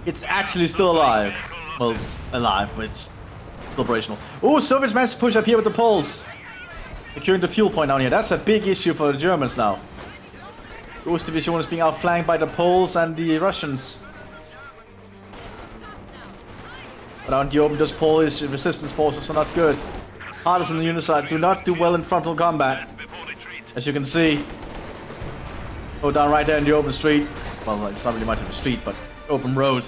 Speaker 1: It's actually still alive. Well, alive, but it's still operational. Oh, Soviets managed to push up here with the Poles. Securing the fuel point down here. That's a big issue for the Germans now. Ghost Division is being outflanked by the Poles and the Russians. But out in the open, those Polish resistance forces are not good. Partisan units do not do well in frontal combat. As you can see. Oh, down right there in the open street. Well, it's not really much of a street, but open road.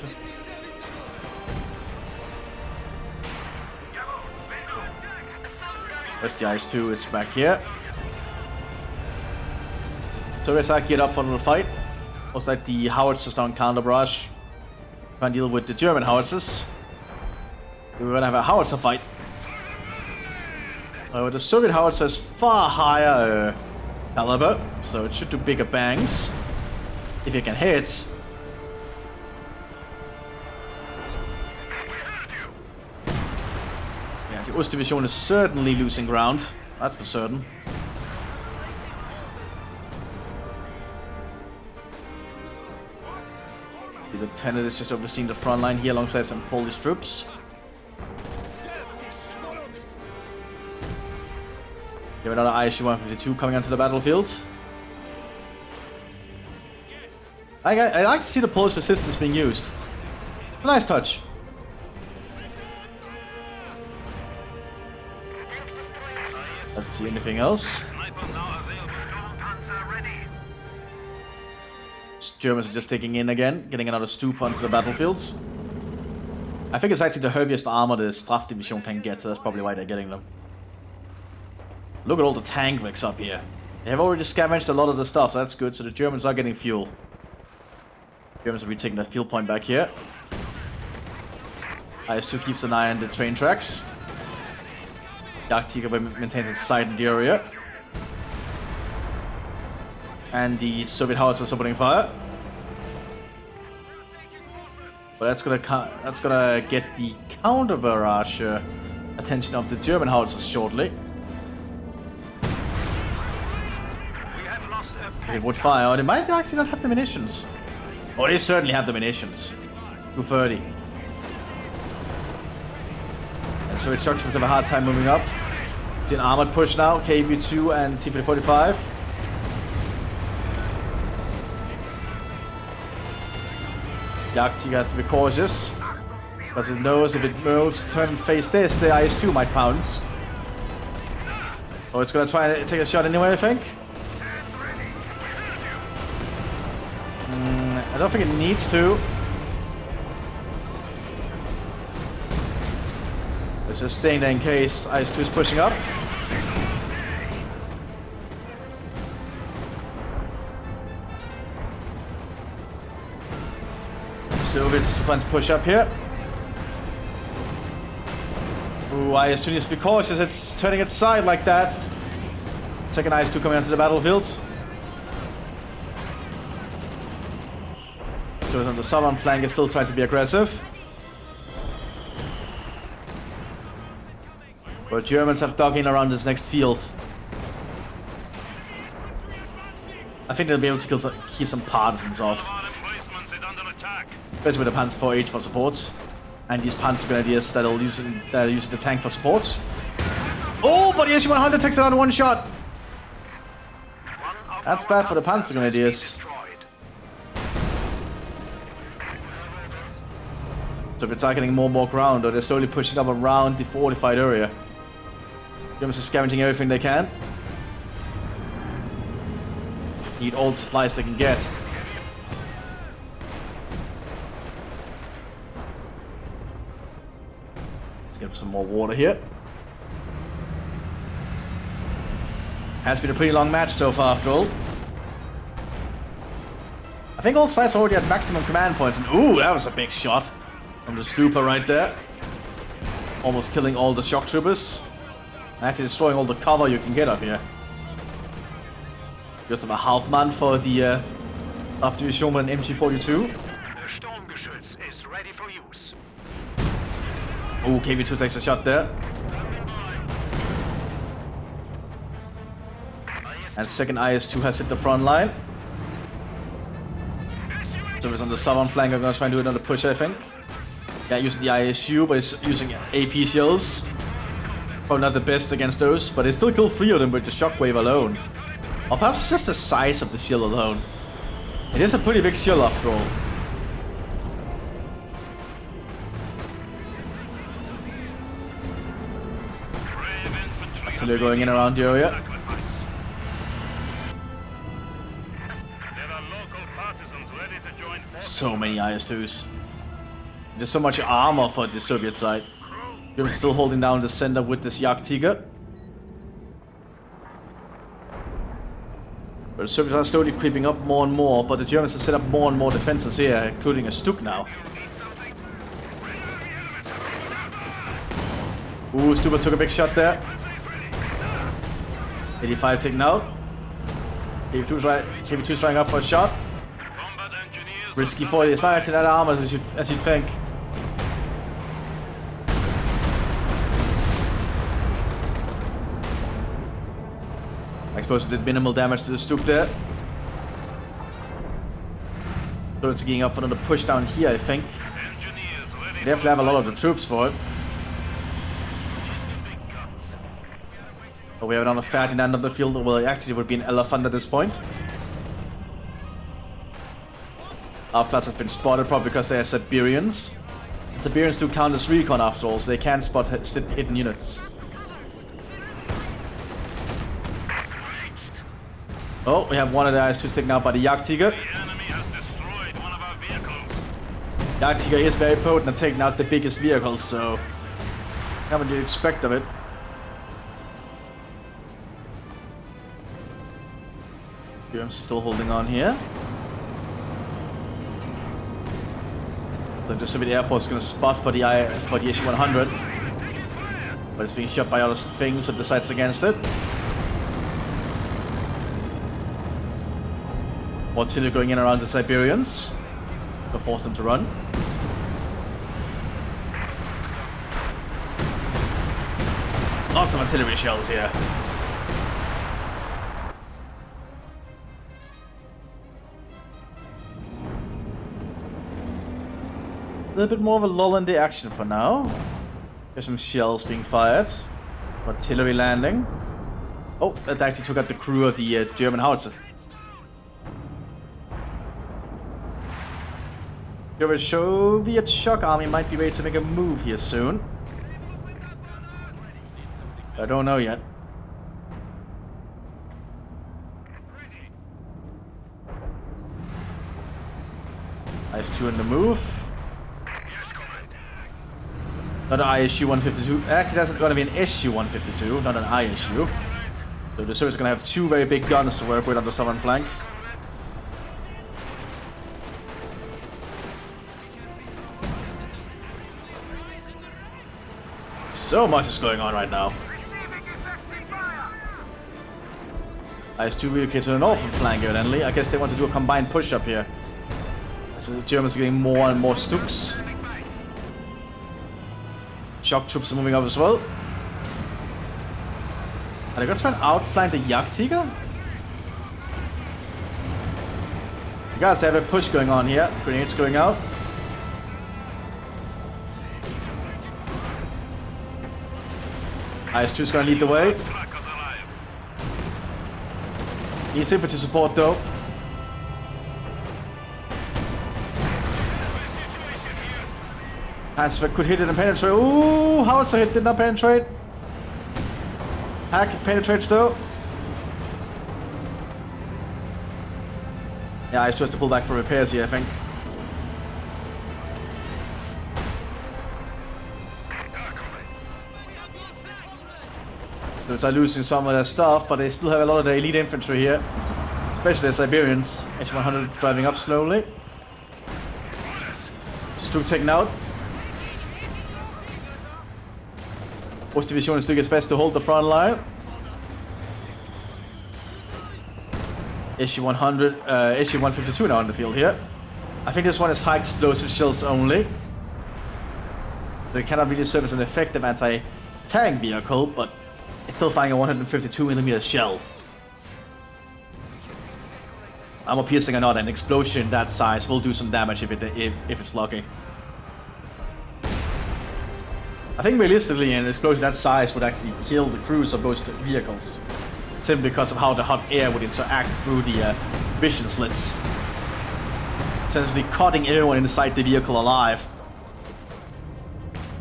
Speaker 1: There's the IS-2, it's back here. Soviets are geared up for the fight. Looks like the howitzers down counter barrage. Try and deal with the German howitzers. We're gonna have a howitzer fight. The Soviet howitzer is far higher caliber, so it should do bigger bangs. If you can hit. Yeah, the Ost Division is certainly losing ground. That's for certain. The lieutenant is just overseeing the front line here alongside some Polish troops. We have another ISU-152 coming onto the battlefield. I like to see the Polish resistance being used. A nice touch. Let's see anything else. Germans are just taking in again, getting another stoop onto the battlefields. I think it's actually the heaviest armor the Straf Division can get, so that's probably why they're getting them. Look at all the tank rigs up here. They have already scavenged a lot of the stuff, so that's good. So the Germans are getting fuel. Germans will be taking that fuel point back here. IS-2 keeps an eye on the train tracks. Jagdtiger maintains its sight in the area. And the Soviet howitzers are opening fire. But that's gonna get the counter barrage attention of the German howitzers shortly. It would fire, or they might actually not have the munitions. Oh, they certainly have the munitions. 230. And so instructions have a hard time moving up. It's an armored push now, KV-2 and T-45. Jagdtiger has to be cautious, because it knows if it moves, turn and face this, the IS-2 might pounce. Oh, it's gonna try and take a shot anyway, I think. I don't think it needs to. It's just staying there in case IS-2 is pushing up. Soviets trying to push up here. Ooh, IS-2 needs to be cautious. It's turning its side like that. Second IS-2 coming onto the battlefield. So on the southern flank is still trying to be aggressive. But Germans have dug in around this next field. I think they'll be able to keep some partisans off. Especially with the Panzer IV-H for support. And these Panzer Grenadiers that are using the tank for support. Oh, but the SU-100 takes it on one shot. That's bad for the Panzer Grenadiers. So it's getting more and more ground, or they're slowly pushing up around the fortified area. Germans are scavenging everything they can. Need all the supplies they can get. Let's get some more water here. Has been a pretty long match so far, after all. I think all sides are already at maximum command points. And ooh, that was a big shot from the Stupa right there. Almost killing all the shock troopers. Actually destroying all the cover you can get up here. Just have a half man for the Division and MG42.
Speaker 3: The Sturmgeschütz is ready for use.
Speaker 1: Oh, KV-2 takes a shot there. And second IS-2 has hit the front line. So it's on the southern flank. I'm gonna try and do another push, I think. Yeah, using the ISU, but it's using AP shields. Probably not the best against those, but it still killed 3 of them with the shockwave alone. Or perhaps just the size of the shield alone. It is a pretty big shield after all. Artillery going in around the area. So many IS-2s. There's so much armor for the Soviet side. You're still holding down the center with this Jagdtiger. But the Soviets are slowly creeping up more and more, but the Germans have set up more and more defenses here, including a Stuk now. Ooh, Stupa took a big shot there. 85 taken out. KV-2's trying up for a shot. Risky 40. It's not actually that armor as you'd think. Explosive did minimal damage to the Stuk there. So it's gearing up for another push down here, I think. They definitely have a lot of the troops for it. But we have another Ferdinand on the field. Well, actually it would be an Elephant at this point. Half-class have been spotted probably because they are Siberians. Siberians do count as recon after all, so they can spot hidden units. Oh, we have one of the IS-2s taken out by the Jagdtiger. Jagdtiger is very potent at taking out the biggest vehicles, so not what you expect of it. Germs still holding on here. Just so the Air Force is going to spot for the SU-100, but it's being shot by other things, so it decides against it. Artillery going in around the Siberians to force them to run. Lots of artillery shells here. A little bit more of a lull in the action for now. There's some shells being fired. Artillery landing. Oh, that actually took out the crew of the German howitzer. Your Soviet shock army might be ready to make a move here soon. I don't know yet. IS-2 in the move. Not an ISU-152. Actually, that's going to be an SU-152, not an ISU. So the Soviets are going to have two very big guns to work with on the southern flank. So much is going on right now. IS-2 relocated to the northern flank, evidently. I guess they want to do a combined push-up here. So the Germans are getting more and more Stuks. Shock troops are moving up as well. Are they going to try and outflank the Jagdtiger? You guys have a push going on here. Grenades going out. IS-2 is going to lead the way. Needs infantry support though. Hansford could hit it and penetrate. Ooh, howitzer hit, did not penetrate. Hack penetrates though. Yeah, IS-2 has to pull back for repairs here, I think. They're losing some of their stuff, but they still have a lot of their elite infantry here. Especially the Siberians. H-100 driving up slowly. Stuk taken out. Ostdivision is doing its best to hold the front line. SU-100, SU-152 now on the field here. I think this one is high explosive shells only. They cannot really serve as an effective anti-tank vehicle, but it's still firing a 152mm shell. Armor piercing or not, an explosion that size will do some damage if it's lucky. I think realistically an explosion that size would actually kill the crews of those vehicles. Simply because of how the hot air would interact through the vision slits. Essentially cutting everyone inside the vehicle alive.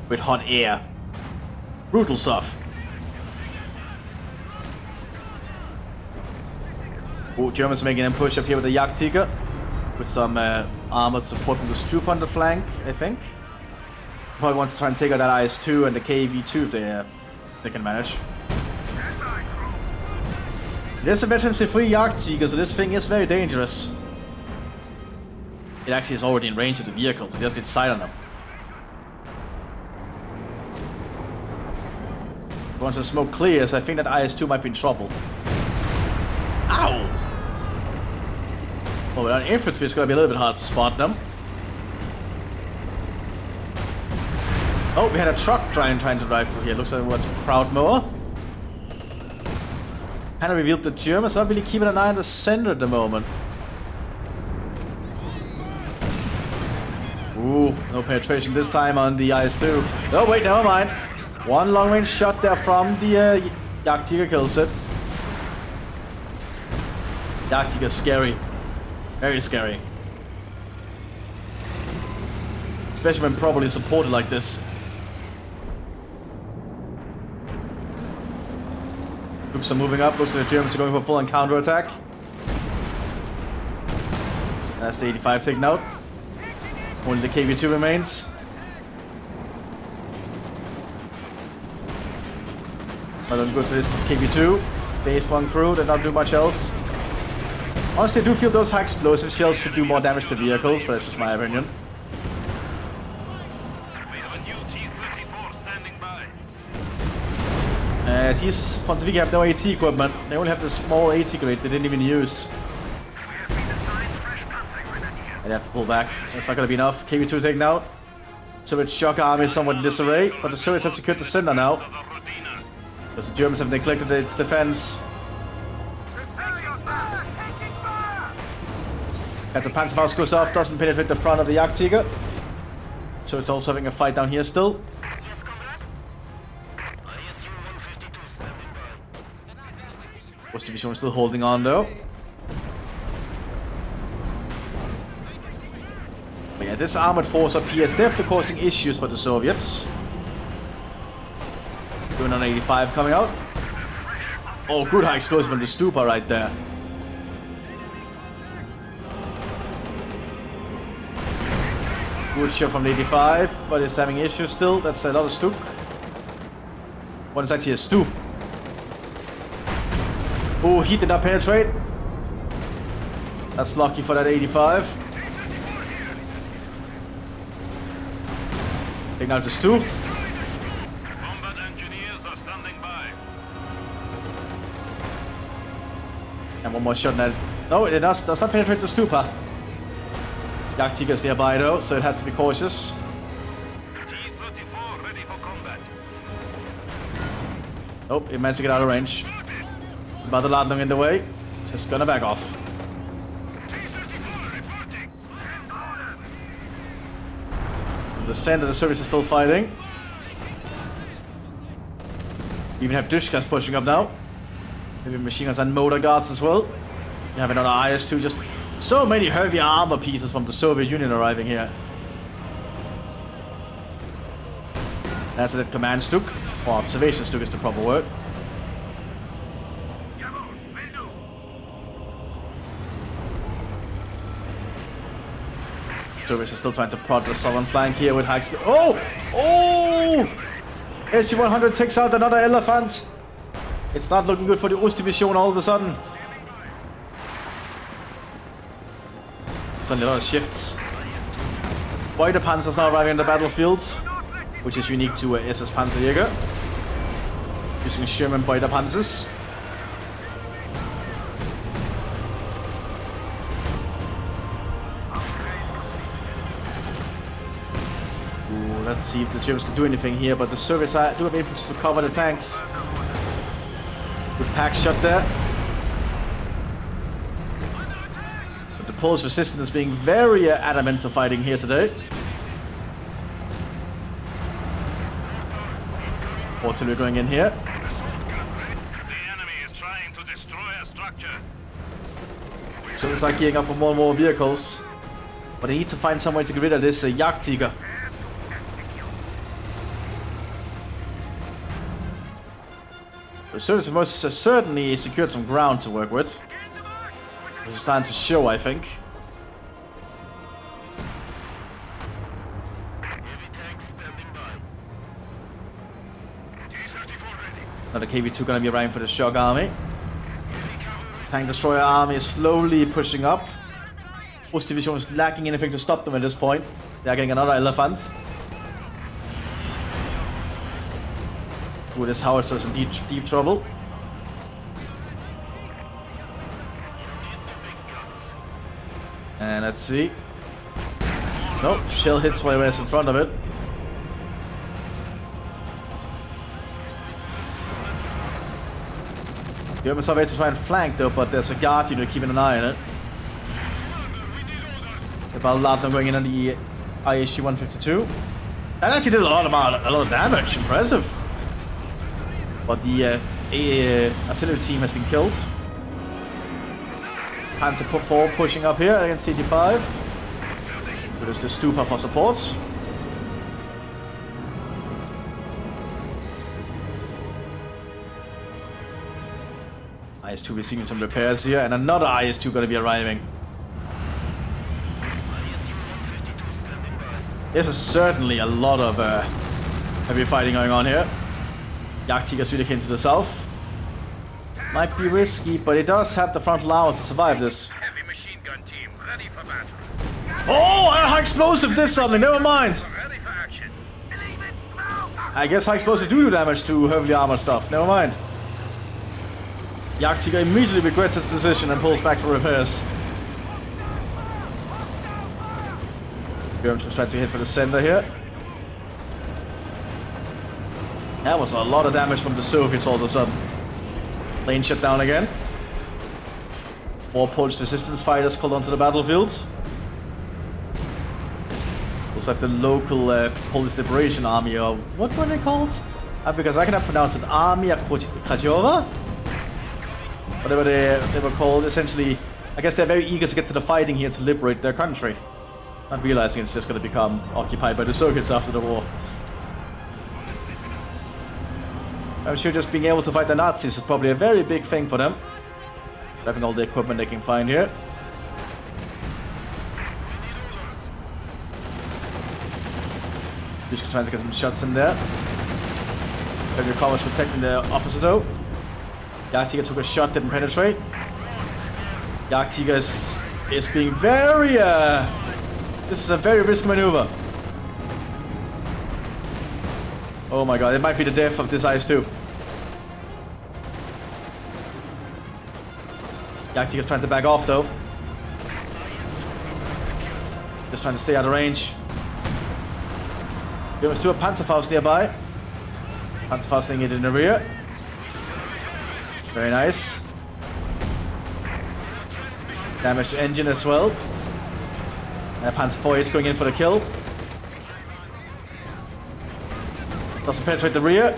Speaker 1: With hot air. Brutal stuff. Oh, Germans are making a push up here with the Jagdtiger. With some armored support from the Stroop on the flank, I think. Probably want to try and take out that IS-2 and the KV-2 if they can manage. There's a veteran-free Jagdtiger, so this thing is very dangerous. It actually is already in range of the vehicles, it just needs sight on them. Once the smoke clears, I think that IS-2 might be in trouble. Ow! Well, without infantry, it's going to be a little bit hard to spot them. Oh, we had a truck trying to drive through here. Looks like it was a crowd mower. Kind of revealed the Germans not really keeping an eye on the center at the moment. Ooh, no penetration this time on the IS-2. Oh wait, never mind. One long-range shot there from the Jagdtiger kills it. Jagdtiger scary. Very scary. Especially when properly supported like this. Troops are moving up. Looks like the Germans are going for full-on counter-attack. That's the 85 taken out. Only the KV-2 remains. I don't go for this KV-2. Base 1 crew, they don't do much else. Honestly, I do feel those high explosive shells should do more damage to vehicles, but that's just my opinion.
Speaker 2: We have a new T-34 standing by.
Speaker 1: These von SEGA have no AT equipment. They only have the small AT grenade they didn't even use. They have to pull back. It's not going to be enough. KV-2 taken out. Soviet shock army is somewhat in disarray, but the Soviets have secured the center now. Because the Germans have neglected its defense. As a Panzerfaust goes off, doesn't penetrate the front of the Jagdtiger. So it's also having a fight down here still. West Division is still holding on though. But yeah, this armored force up here is definitely causing issues for the Soviets. Doing on 85 coming out. Oh, good high explosive on the Stupa right there. Good shot from the 85, but it's having issues still. That's a lot of Stuk. One side here, Stu. Oh, he did not penetrate. That's lucky for that 85. Taking out the Stu.
Speaker 2: Combat engineers are standing by.
Speaker 1: And one more shot in that. No, it does not penetrate the Stupa. Jagdtiger is nearby though, so it has to be cautious.
Speaker 2: T-34 ready for combat.
Speaker 1: Nope, it managed to get out of range. But the Ladung in the way. Just gonna back off. The center of the service is still fighting. We even have Dushkas pushing up now. Maybe machine guns and motor guards as well. You have another IS-2, just so many heavy armor pieces from the Soviet Union arriving here. That's a command Stuk, or observation Stuk is the proper word. Soviets are still trying to prod the southern flank here with high speed. Oh! Oh! SG-100 takes out another elephant. It's not looking good for the Ostdivision all of a sudden. It's only a lot of shifts. Beide Panzers now arriving on the battlefield, which is unique to SS Panzerjäger. Using Sherman Beide Panzers. Let's see if the Germans can do anything here, but the Soviets do have infantry to cover the tanks. Good pack shot there. But the Polish resistance is being very adamant to fighting here today. Artillery going in here.
Speaker 2: The enemy is trying to destroy a structure.
Speaker 1: So it's like gearing up for more and more vehicles. But they need to find some way to get rid of this Jagdtiger. The Soviets have most certainly secured some ground to work with. Which is starting to show, I think. Another KV-2 gonna be arriving for the shock army. Tank destroyer army is slowly pushing up. Ostdivision is lacking anything to stop them at this point. They are getting another elephant. Ooh, this howitzer is in deep trouble. And let's see. Nope, shell hits whatever is in front of it. Germans are ready to try and flank though, but there's a guard unit keeping an eye on it. The Balladon going in on the ISG-152. That actually did a lot of damage, impressive. But the artillery team has been killed. Panzer 4 pushing up here against 85. There's the Stupa for support. IS-2 receiving some repairs here, and another IS-2 going to be arriving. This is certainly a lot of heavy fighting going on here. Jagdtigers really came to the south. Might be risky, but it does have the frontal armor to survive this.
Speaker 2: Heavy machine gun team ready for battle.
Speaker 1: Oh, high explosive did something, never mind.
Speaker 2: Ready for action.
Speaker 1: I guess high explosive do damage to heavily armored stuff, never mind. Jagdtiger immediately regrets its decision and pulls back for repairs. Germs was trying to hit for the center here. That was a lot of damage from the Soviets all of a sudden. Lane shut down again. More Polish resistance fighters called onto the battlefield. Looks like the local Polish Liberation Army, or what were they called? Because I cannot pronounce it. Armia Krajowa? Whatever they were called. Essentially, I guess they're very eager to get to the fighting here to liberate their country. Not realizing it's just going to become occupied by the Soviets after the war. I'm sure just being able to fight the Nazis is probably a very big thing for them. Having all the equipment they can find here. Just trying to get some shots in there. Heavy covers protecting the officer though. Jagdtiger took a shot, didn't penetrate. Jagdtiger is being very... this is a very risky maneuver. Oh my god, it might be the death of this IS-2. Jagdtiger's trying to back off though. Just trying to stay out of range. There's two Panzerfaust nearby. Panzerfausting it in the rear. Very nice. Damaged engine as well. Panzer IV is going in for the kill. Doesn't penetrate the rear.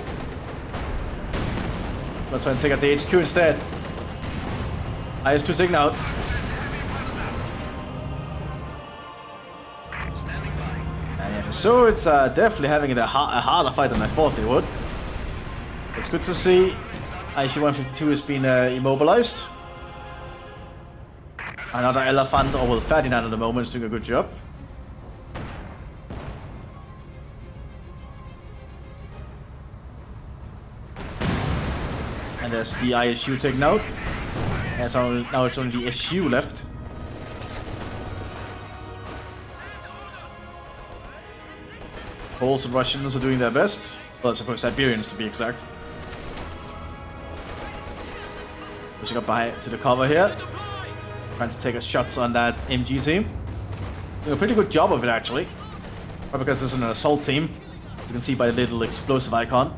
Speaker 1: Let's try and take out the HQ instead. IS-2 taken out. And yeah, so it's definitely having a harder fight than I thought they would. It's good to see ISU-152 has been immobilized. Another Elephant, or well, Ferdinand at the moment is doing a good job. And there's the ISU taken out. And so now it's only the SU left. Poles and Russians are doing their best. Well, I suppose Siberians to be exact. Pushing up behind to the cover here. Trying to take us shots on that MG team. Doing a pretty good job of it actually. Probably because this is an assault team. You can see by the little explosive icon.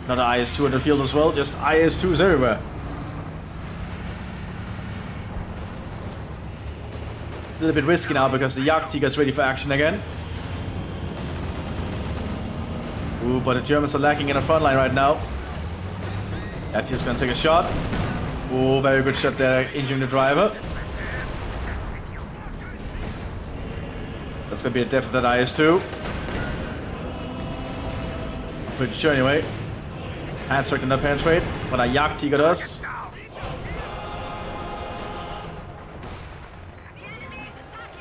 Speaker 1: Another IS-2 in the field as well, just IS-2s everywhere. A little bit risky now because the Jagdtiger is ready for action again. Ooh, but the Germans are lacking in the front line right now. Jagdtiger's gonna take a shot. Ooh, very good shot there, injuring the driver. That's gonna be the death of that IS-2. I'm pretty sure anyway. Answer can not penetrate, but a Jagdtiger does.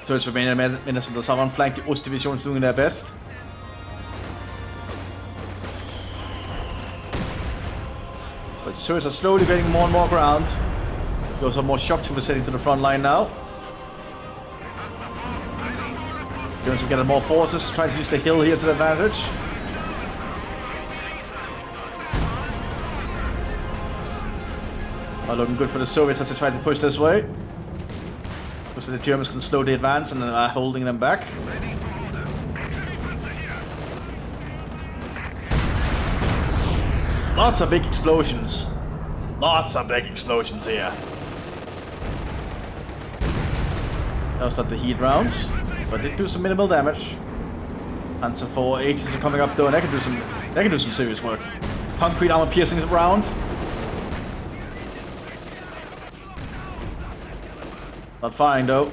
Speaker 1: So it's remaining minutes on the southern flank. The Ostdivision is doing their best. But Soviets are slowly getting more and more ground. Those are more shock troopers heading to the front line now. Germans are getting more forces, trying to use the hill here to their advantage. Looking good for the Soviets as they try to push this way. So the Germans can slowly advance and are holding them back. Lots of big explosions. Lots of big explosions here. That was not the heat rounds, but did do some minimal damage. Panzer IV 80s are coming up though, and they can do some serious work. Concrete armor piercings round. Not firing though.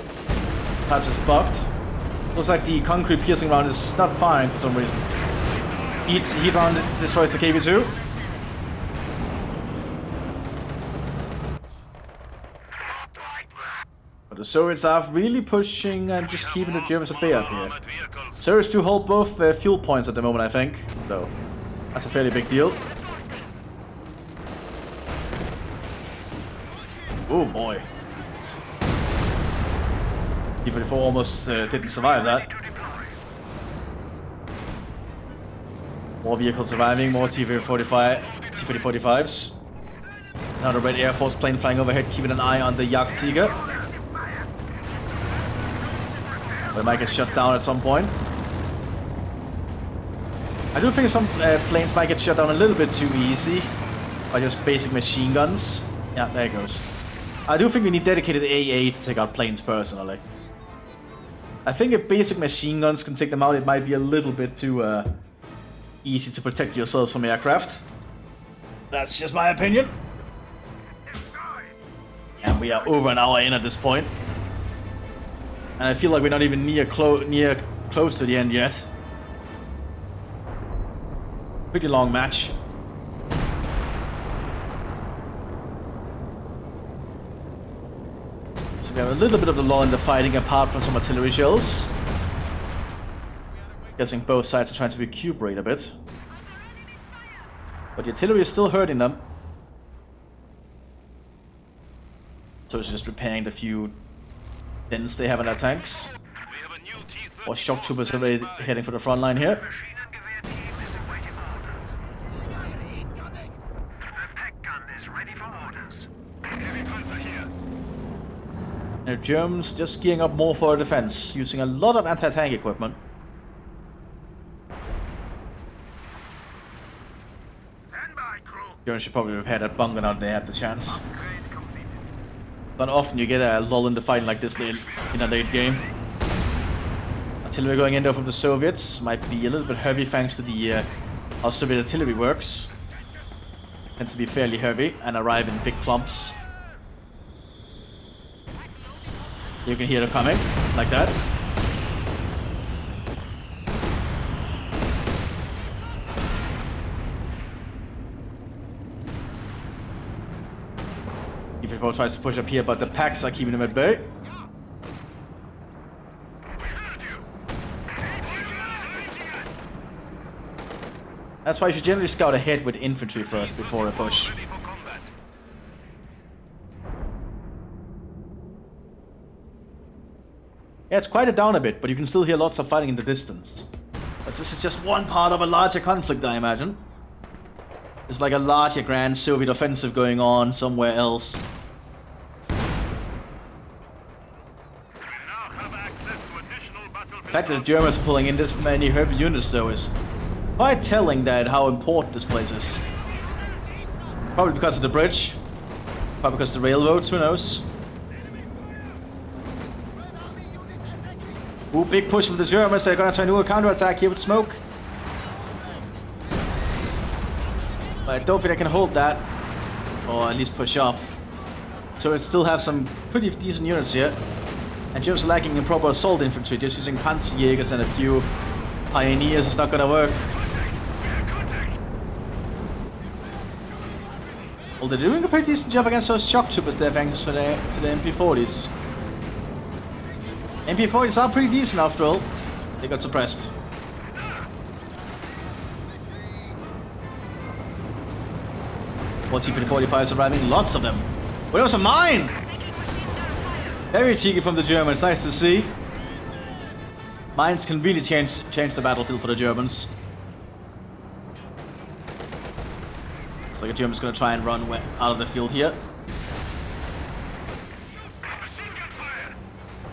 Speaker 1: Patch is bugged. Looks like the concrete piercing round is not firing for some reason. Heat round destroys the KV-2. But the Soviets are really pushing and just keeping the Germans at bay up here.
Speaker 2: Armored vehicles.
Speaker 1: Soviets do hold both fuel points at the moment, I think. So that's a fairly big deal. Oh boy. T-44 almost didn't survive that. More vehicles surviving, more T-45s. Now the Red Air Force plane flying overhead, keeping an eye on the Jagdtiger. But it might get shut down at some point. I do think some planes might get shut down a little bit too easy by just basic machine guns. Yeah, there it goes. I do think we need dedicated AA to take out planes personally. I think if basic machine guns can take them out, it might be a little bit too easy to protect yourselves from aircraft. That's just my opinion. And we are over an hour in at this point. And I feel like we're not even near close to the end yet. Pretty long match. So we have a little bit of the lull in the fighting apart from some artillery shells. Guessing both sides are trying to recuperate a bit. But the artillery is still hurting them. So it's just repairing the few dents they have in their tanks.
Speaker 2: We have a new T-34
Speaker 1: Or shock troopers are already heading for the front line here.
Speaker 3: Machine and gewehr team is awaiting orders. The pack gun is ready for orders.
Speaker 2: Heavy panzer here.
Speaker 1: And the Germans just gearing up more for defense, using a lot of anti-tank equipment.
Speaker 3: Stand by, crew.
Speaker 1: Germans should probably repair that bunker now they have the chance.
Speaker 3: Upgrade completed.
Speaker 1: But often you get a lull in the fighting like this in a late game. Artillery going in there from the Soviets might be a little bit heavy thanks to the how Soviet artillery works. Tends to be fairly heavy and arrive in big clumps. You can hear them coming, like that. T-44 tries to push up here, but the packs are keeping them at bay. That's why you should generally scout ahead with infantry first before a push.
Speaker 2: Ready for combat.
Speaker 1: Yeah, it's quieted down a bit, but you can still hear lots of fighting in the distance. But this is just one part of a larger conflict, I imagine. There's like a larger grand Soviet offensive going on somewhere else.
Speaker 2: We now have access to additional battlefield.
Speaker 1: The fact that the Germans are pulling in this many heavy units though is quite telling that how important this place is. Probably because of the bridge. Probably because of the railroads, who knows. Ooh, big push from the Germans. They're gonna try to do a counterattack here with smoke. But I don't think I can hold that. Or at least push up. So it still have some pretty decent units here. And Germans are lacking in proper assault infantry, just using Panzerjägers and a few pioneers is not gonna work. Well, they're doing a pretty decent job against those shock troopers there thanks to the MP40s. MP40s are pretty decent after all. They got suppressed. More T-45s arriving, lots of them. Well, there's a mine! Very cheeky from the Germans, nice to see. Mines can really change the battlefield for the Germans. Looks like the Germans gonna try and run out of the field here.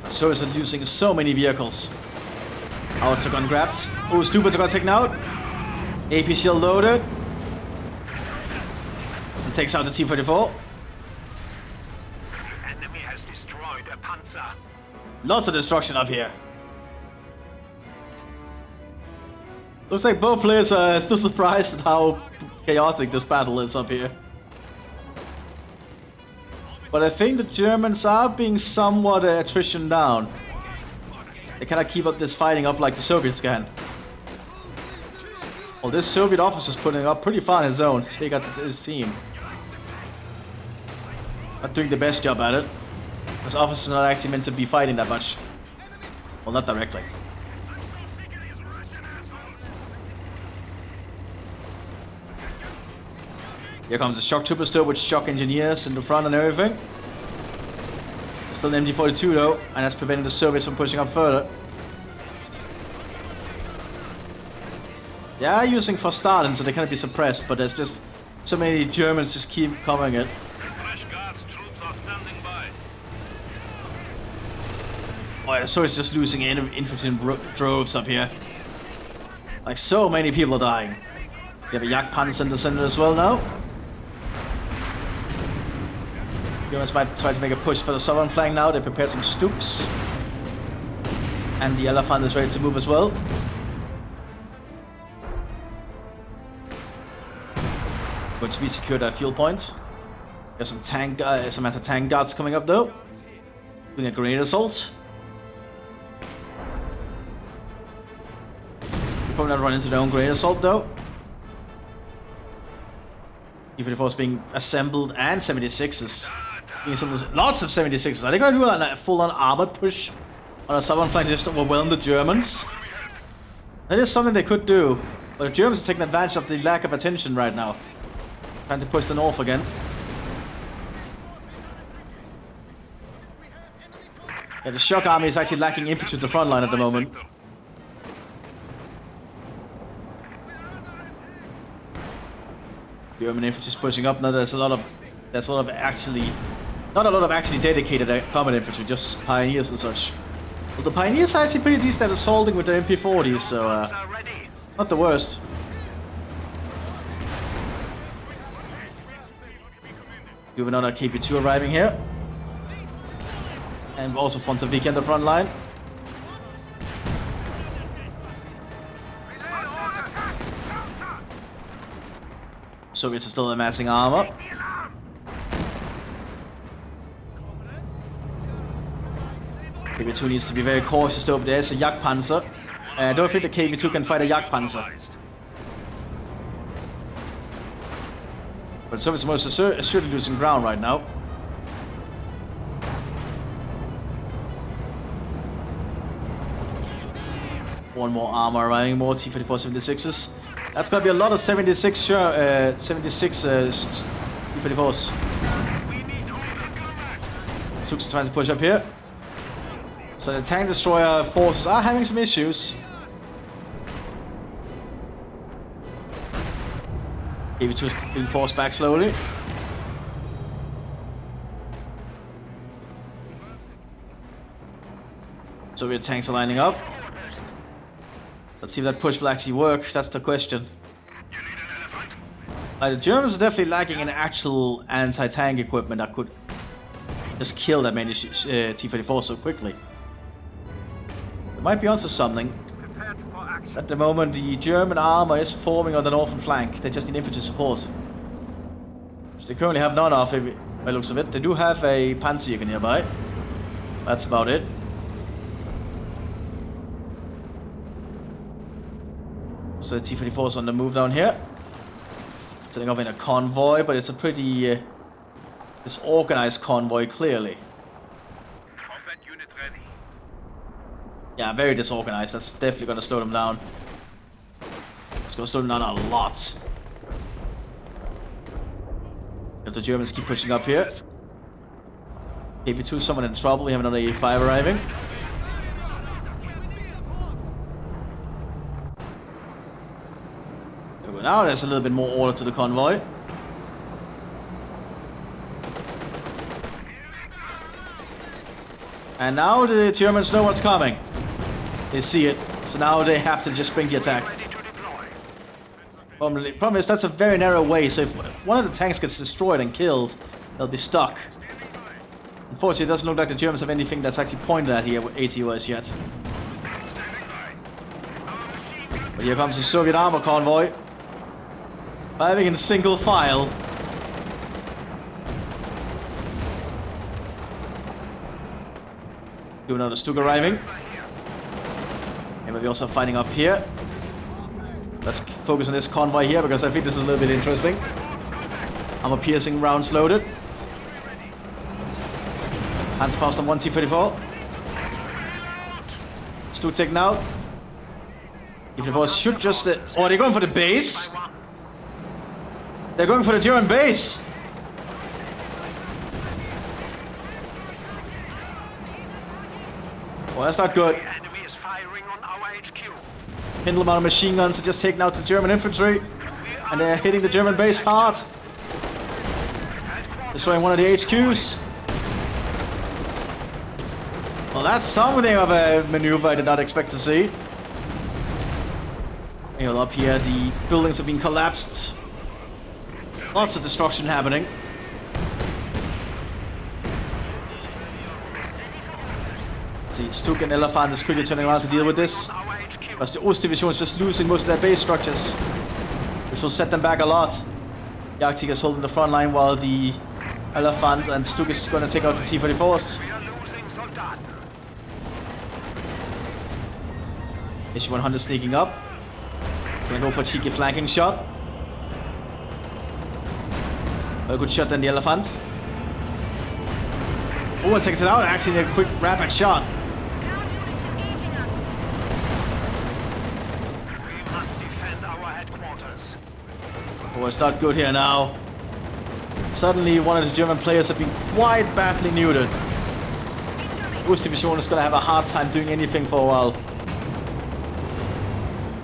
Speaker 1: So is it using so many vehicles. Outs are gun grabs. Oh, Stupids are gonna taken out. AP shield loaded. And takes out the T-44.
Speaker 3: Enemy has destroyed a panzer.
Speaker 1: Lots of destruction up here. Looks like both players are still surprised at how chaotic this battle is up here. But I think the Germans are being somewhat attrition down. They cannot keep up this fighting up like the Soviets can. Well, this Soviet officer's putting up pretty far on his own to take out his team. Not doing the best job at it. Because officers are not actually meant to be fighting that much. Well, not directly. Here comes the shock troopers still with shock engineers in the front and everything. Still an MG42 though, and that's preventing the Soviets from pushing up further. They are using for Stalin, so they cannot be suppressed, but there's just so many Germans just keep covering it.
Speaker 2: Fresh Guards troops are standing by.
Speaker 1: Oh yeah, so it's just losing infantry in droves up here. Like so many people are dying. You have a Jagdpanzer in the center as well now. Germans might try to make a push for the southern flank now. They prepared some Stooks. And the Elephant is ready to move as well. Going to be secured at fuel point. There's some tank, some anti-tank guards coming up though. Doing a grenade assault. We'll probably not run into their own grenade assault though. T-34s being assembled and 76s. Lots of 76s. Are they going to do a full-on armored push on a southern flank to just overwhelm the Germans? That is something they could do. But the Germans are taking advantage of the lack of attention right now. Trying to push the north again. Yeah, the shock army is actually lacking infantry to the front line at the moment. German infantry is pushing up now. There's a lot of actually, not a lot of actually dedicated combat infantry, just pioneers and such. Well, the pioneers are actually pretty decent at assaulting with their MP40s, so not the worst. We have another KP2 arriving here. And also Fontavic in the front line. Soviets are still amassing armor. KP2 needs to be very cautious though. There's a Jagdpanzer. I don't think the KP2 can fight a Jagdpanzer. But Soviets are most assuredly losing ground right now. One more armor arriving, more T-34 76s. That's gonna be a lot of 76 T-34s. Suk's trying to push up here. So the tank destroyer forces are having some issues. KV2 is being forced back slowly. Soviet tanks are lining up. Let's see if that push will actually work. That's the question. The Germans are definitely lacking in actual anti-tank equipment that could just kill that many T-34 so quickly. They might be onto something. At the moment, the German armor is forming on the northern flank. They just need infantry support, which they currently have none of, by looks of it. They do have a Panzerjäger nearby. That's about it. So the T-34 is on the move down here. Setting off in a convoy, but it's a pretty disorganized convoy, clearly.
Speaker 2: Combat unit ready.
Speaker 1: Yeah, very disorganized. That's definitely going to slow them down. It's going to slow them down a lot. If the Germans keep pushing up here. KP2 is someone in trouble. We have another 85 arriving. Now there's a little bit more order to the convoy. And now the Germans know what's coming. They see it, so now they have to just bring the attack. Problem is that's a very narrow way, so if one of the tanks gets destroyed and killed, they'll be stuck. Unfortunately, it doesn't look like the Germans have anything that's actually pointed at here with ATOS yet. But here comes the Soviet armor convoy. Arriving in single file. Do another Stug arriving. And we're also fighting up here. Let's focus on this convoy here because I think this is a little bit interesting. Armor piercing rounds loaded. Panzerfaust on 1 T-34. Stu taken out. T-34 should just... oh, they're going for the base. They're going for the German base. Well, that's not good.
Speaker 3: The enemy is firing on our HQ.
Speaker 1: Hindle amount of machine guns are just taking out the German infantry. And they're hitting the German base hard. Destroying one of the HQs. Well, that's something of a maneuver I did not expect to see. You know, up here, the buildings have been collapsed. Lots of destruction happening. Let's see, Stuk and Elephant is quickly turning around to deal with this. Because the Ost Division is just losing most of their base structures, which will set them back a lot. The Arctic is holding the front line while the Elephant and Stuk is going to take out the T-34s.
Speaker 3: We are losing Soldaten.
Speaker 1: HE-100 sneaking up. Gonna go for a cheeky flanking shot. A good shot then the Elephant. Oh, it takes it out. Actually, a quick rapid shot.
Speaker 3: We must defend our headquarters.
Speaker 1: Oh, it's not good here now. Suddenly, one of the German players have been quite badly neutered. Ost Division is gonna have a hard time doing anything for a while.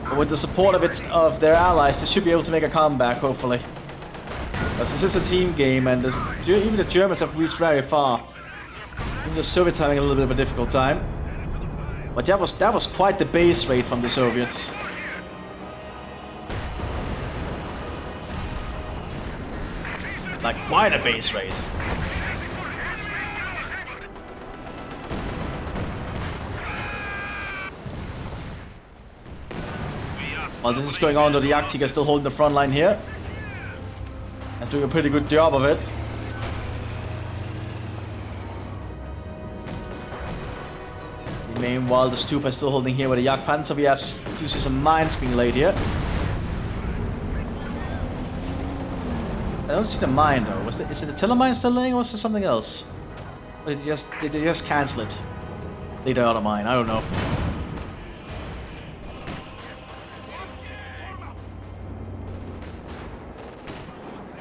Speaker 1: But with the support of their allies, they should be able to make a comeback, hopefully. Because this is a team game, and even the Germans have reached very far. Even the Soviets are having a little bit of a difficult time. But that was quite the base rate from the Soviets. Like, quite a base rate. While this is going on, though, the Arctic is still holding the front line here. And doing a pretty good job of it. Meanwhile, the Stupa is still holding here with the Jagdpanzer. We have to see some mines being laid here. I don't see the mine though. Is it the tiller mine still laying, or was there something else? Or did they just cancel it? Laid out a mine, I don't know.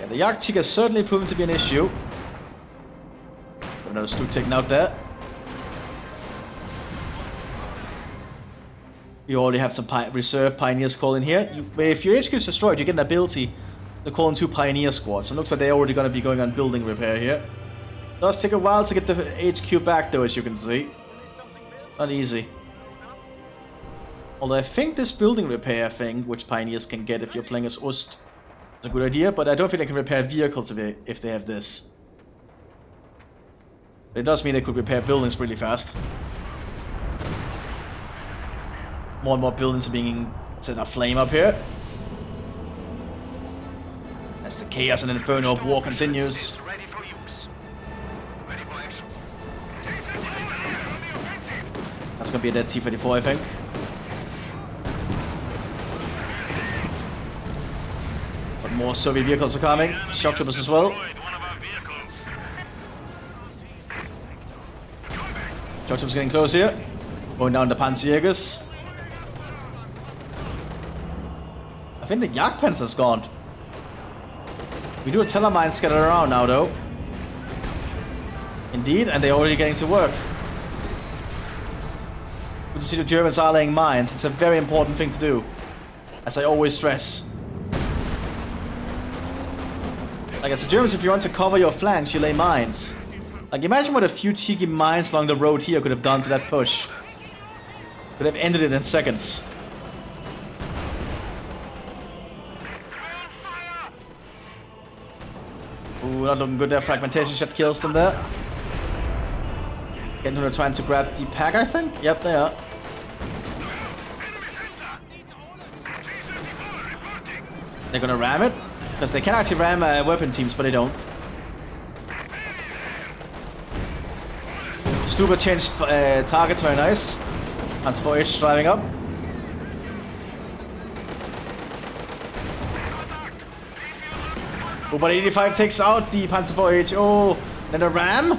Speaker 1: Yeah, the Arctic has certainly proven to be an issue. Another Stu taken out there. You already have some reserve pioneers calling here. If your HQ is destroyed, you get an ability to call in 2 pioneer squads. It looks like they're already going to be going on building repair here. It does take a while to get the HQ back though, as you can see. Not easy. Although I think this building repair thing, which pioneers can get if you're playing as Ost, is a good idea, but I don't think they can repair vehicles if they have this. But it does mean they could repair buildings really fast. More and more buildings are being set aflame up here. As the chaos and inferno of war continues.
Speaker 3: Ready for use. Ready for action.
Speaker 1: That's gonna be a dead T-34, I think. But more Soviet vehicles are coming. Shock troopers as well. Shock troopers getting close here. Going down the Panzerjägers. I think the Jagdpanzer's gone. We do a telemine scattered around now, though. Indeed, and they're already getting to work. Good to see the Germans are laying mines. It's a very important thing to do, as I always stress. Like as the Germans, if you want to cover your flanks, you lay mines. Like imagine what a few cheeky mines along the road here could have done to that push. Could have ended it in seconds. Ooh, not looking good there. Fragmentation shot kills them there. Again, they're trying to grab the pack, I think? Yep, they are. They're gonna ram it. Because they can actually ram weapon teams, but they don't. Stupa changed targets, very nice. Panzer 4H driving up. Oh, but 85 takes out the Panzer 4H. Oh, then a ram.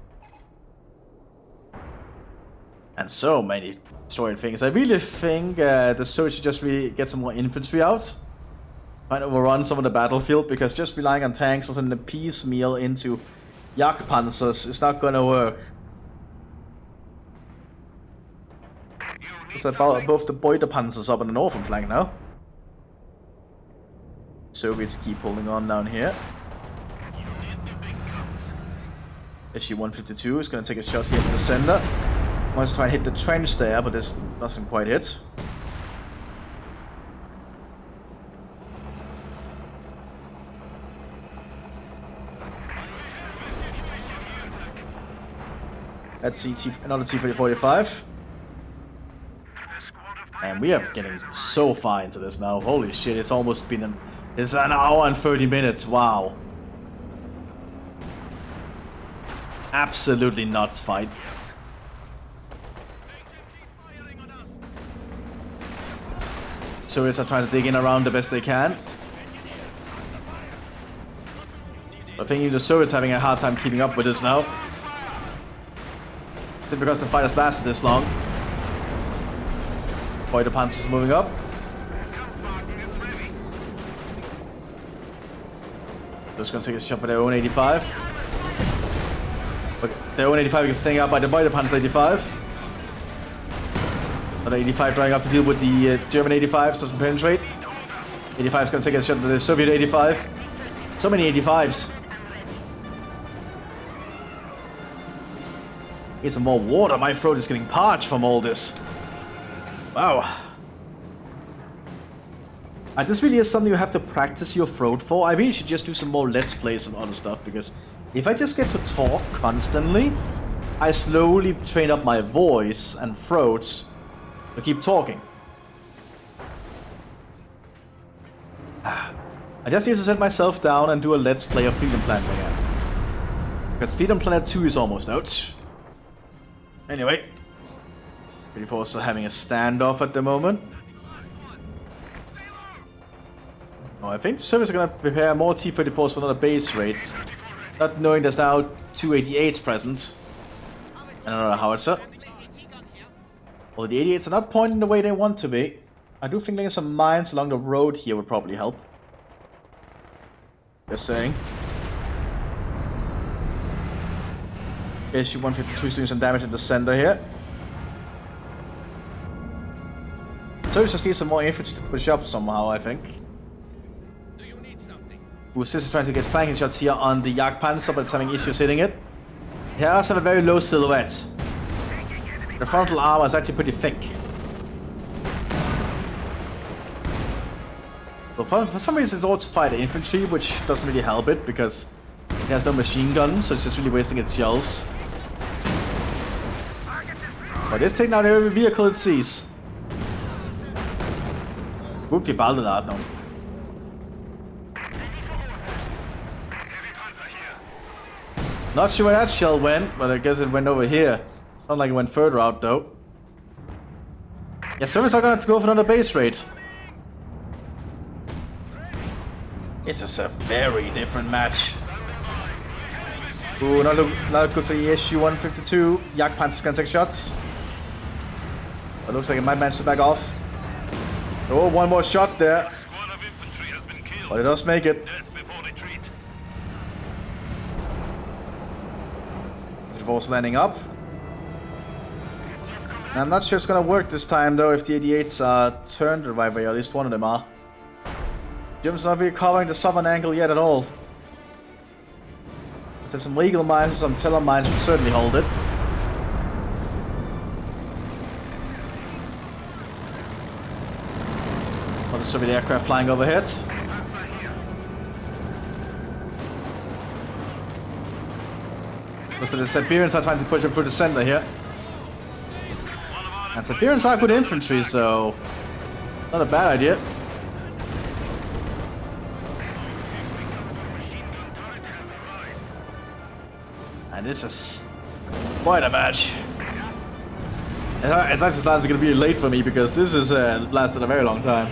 Speaker 1: so many destroying things. I really think the Soviets should just really get some more infantry out. Try and overrun some of the battlefield, because just relying on tanks and the piecemeal into Jagdpanzers is not gonna work. It's about both the Beutepanzers up on the northern flank now. Soviets keep holding on down here. SU-152 is going to take a shot here from the center. Wants to try and hit the trench there, but this doesn't quite hit. Let's see another T-3045. And we are getting so far into this now. Holy shit, it's almost been it's an hour and 30 minutes. Wow. Absolutely nuts fight. Soviets are trying to dig in around the best they can. I think even the Soviets are having a hard time keeping up with this now. Just because the fight has lasted this long. Boy, the Panzers moving up. Just gonna take a shot by their own 85. But their own 85 is staying out by the Panzer 85. But the 85 trying up to deal with the German 85s, doesn't penetrate. 85 is gonna take a shot at the Soviet 85. So many 85s. Need some more water. My throat is getting parched from all this. Wow. This really is something you have to practice your throat for. I really should just do some more Let's Plays and other stuff, because if I just get to talk constantly, I slowly train up my voice and throat to keep talking. I just need to set myself down and do a Let's Play of Freedom Planet again. Because Freedom Planet 2 is almost out. Anyway. 34 is still having a standoff at the moment. Oh, I think the Soviets are going to prepare more T-34s for another base raid. Not knowing there's now 288s present. And another howitzer. Well, the 88s are not pointing the way they want to be. I do think getting some mines along the road here would probably help. Just saying. SU-152 is doing some damage in the center here. So we just need some more infantry to push up somehow, I think. Mthis is trying to get flanking shots here on the Jagdpanzer, but it's having issues hitting it. He does have a very low silhouette. The frontal armor is actually pretty thick. So for some reason it's also fighter infantry, which doesn't really help it, because it has no machine guns, so it's just really wasting its shells. But it's taking out every vehicle it sees. Gut geballte Ladung. Not sure where that shell went, but I guess it went over here. Sounds like it went further out though. Yeah, Soviets are gonna go for another base raid. This is a very different match. Ooh, not good for the SU-152. Jagdpanzer's gonna take shots. It looks like it might manage to back off. Oh, one more shot there. But it does make it. Force landing up. I'm not sure it's gonna work this time though if the 88s are turned the right way, or at least one of them are. Germans not really covering the southern angle yet at all. There's some legal mines and some tiller mines would certainly hold it. Another Soviet aircraft flying overhead. So the Siberians are trying to push them through the center here. And Siberians are good infantry, so not a bad idea. And this is quite a match. It's actually starting to be late for me, because this is lasted a very long time.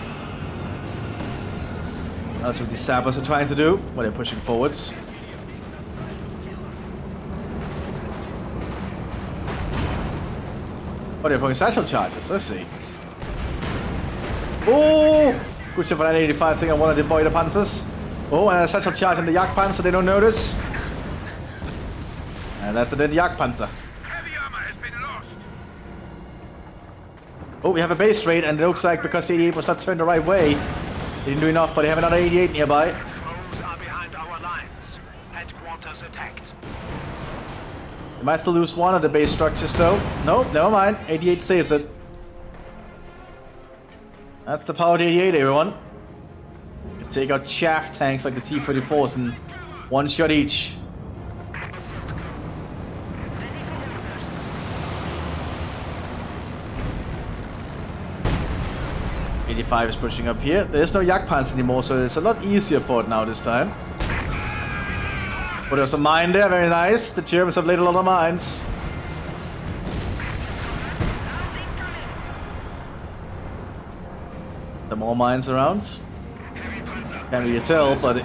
Speaker 1: That's what these sappers are trying to do when they're pushing forwards. Oh, they're throwing satchel charges. Let's see. Oh! Good shot for that 85 thing on one of the Boiler Panzers. Oh, and a satchel charge on the Jagdpanzer, they don't notice. And that's a dead Jagdpanzer.
Speaker 2: Heavy armor has been lost.
Speaker 1: Oh, we have a base raid, and it looks like because the 88 was not turned the right way, they didn't do enough, but they have another 88 nearby.
Speaker 3: Foes are behind our lines. Headquarters attacked.
Speaker 1: They might still lose one of the base structures, though. No, never mind. 88 saves it. That's the power of the 88, everyone. You can take out chaff tanks like the T-34s in one shot each. '85 is pushing up here. There's no Jagdpanzer anymore, so it's a lot easier for it now this time. But there's a mine there, very nice. The Germans have laid a lot of mines. There are more mines around. Can't really tell, but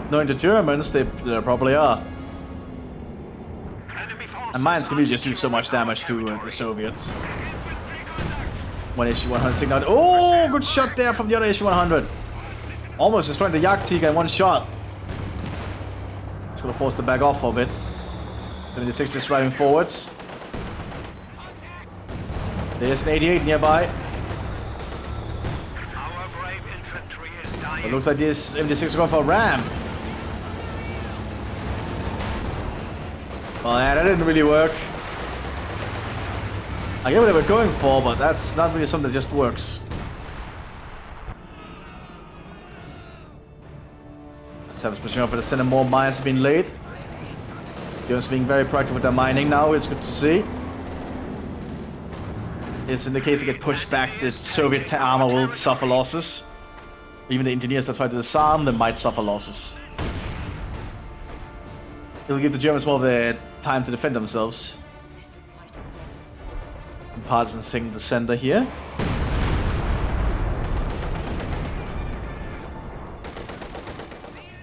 Speaker 1: knowing the Germans, they probably are. And mines can really just do so much damage to the Soviets. One SU-100 taking out. Oh, good shot there from the other SU-100. Almost destroying the Jagdtiger in one shot. It's gonna force them back off for a bit. 76 just driving forwards. There's an 88 nearby.
Speaker 3: Our brave infantry is dying.
Speaker 1: It looks like this 76 is going for a ram. Well, yeah, that didn't really work. I get what they were going for, but that's not really something that just works. Seven's pushing up for the center. More mines have been laid. Germans being very proactive with their mining now. It's good to see. It's in the case they get pushed back, the Soviet armor will suffer losses. Even the engineers that try to disarm them might suffer losses. It'll give the Germans more of their time to defend themselves. And Partisan sing the center here.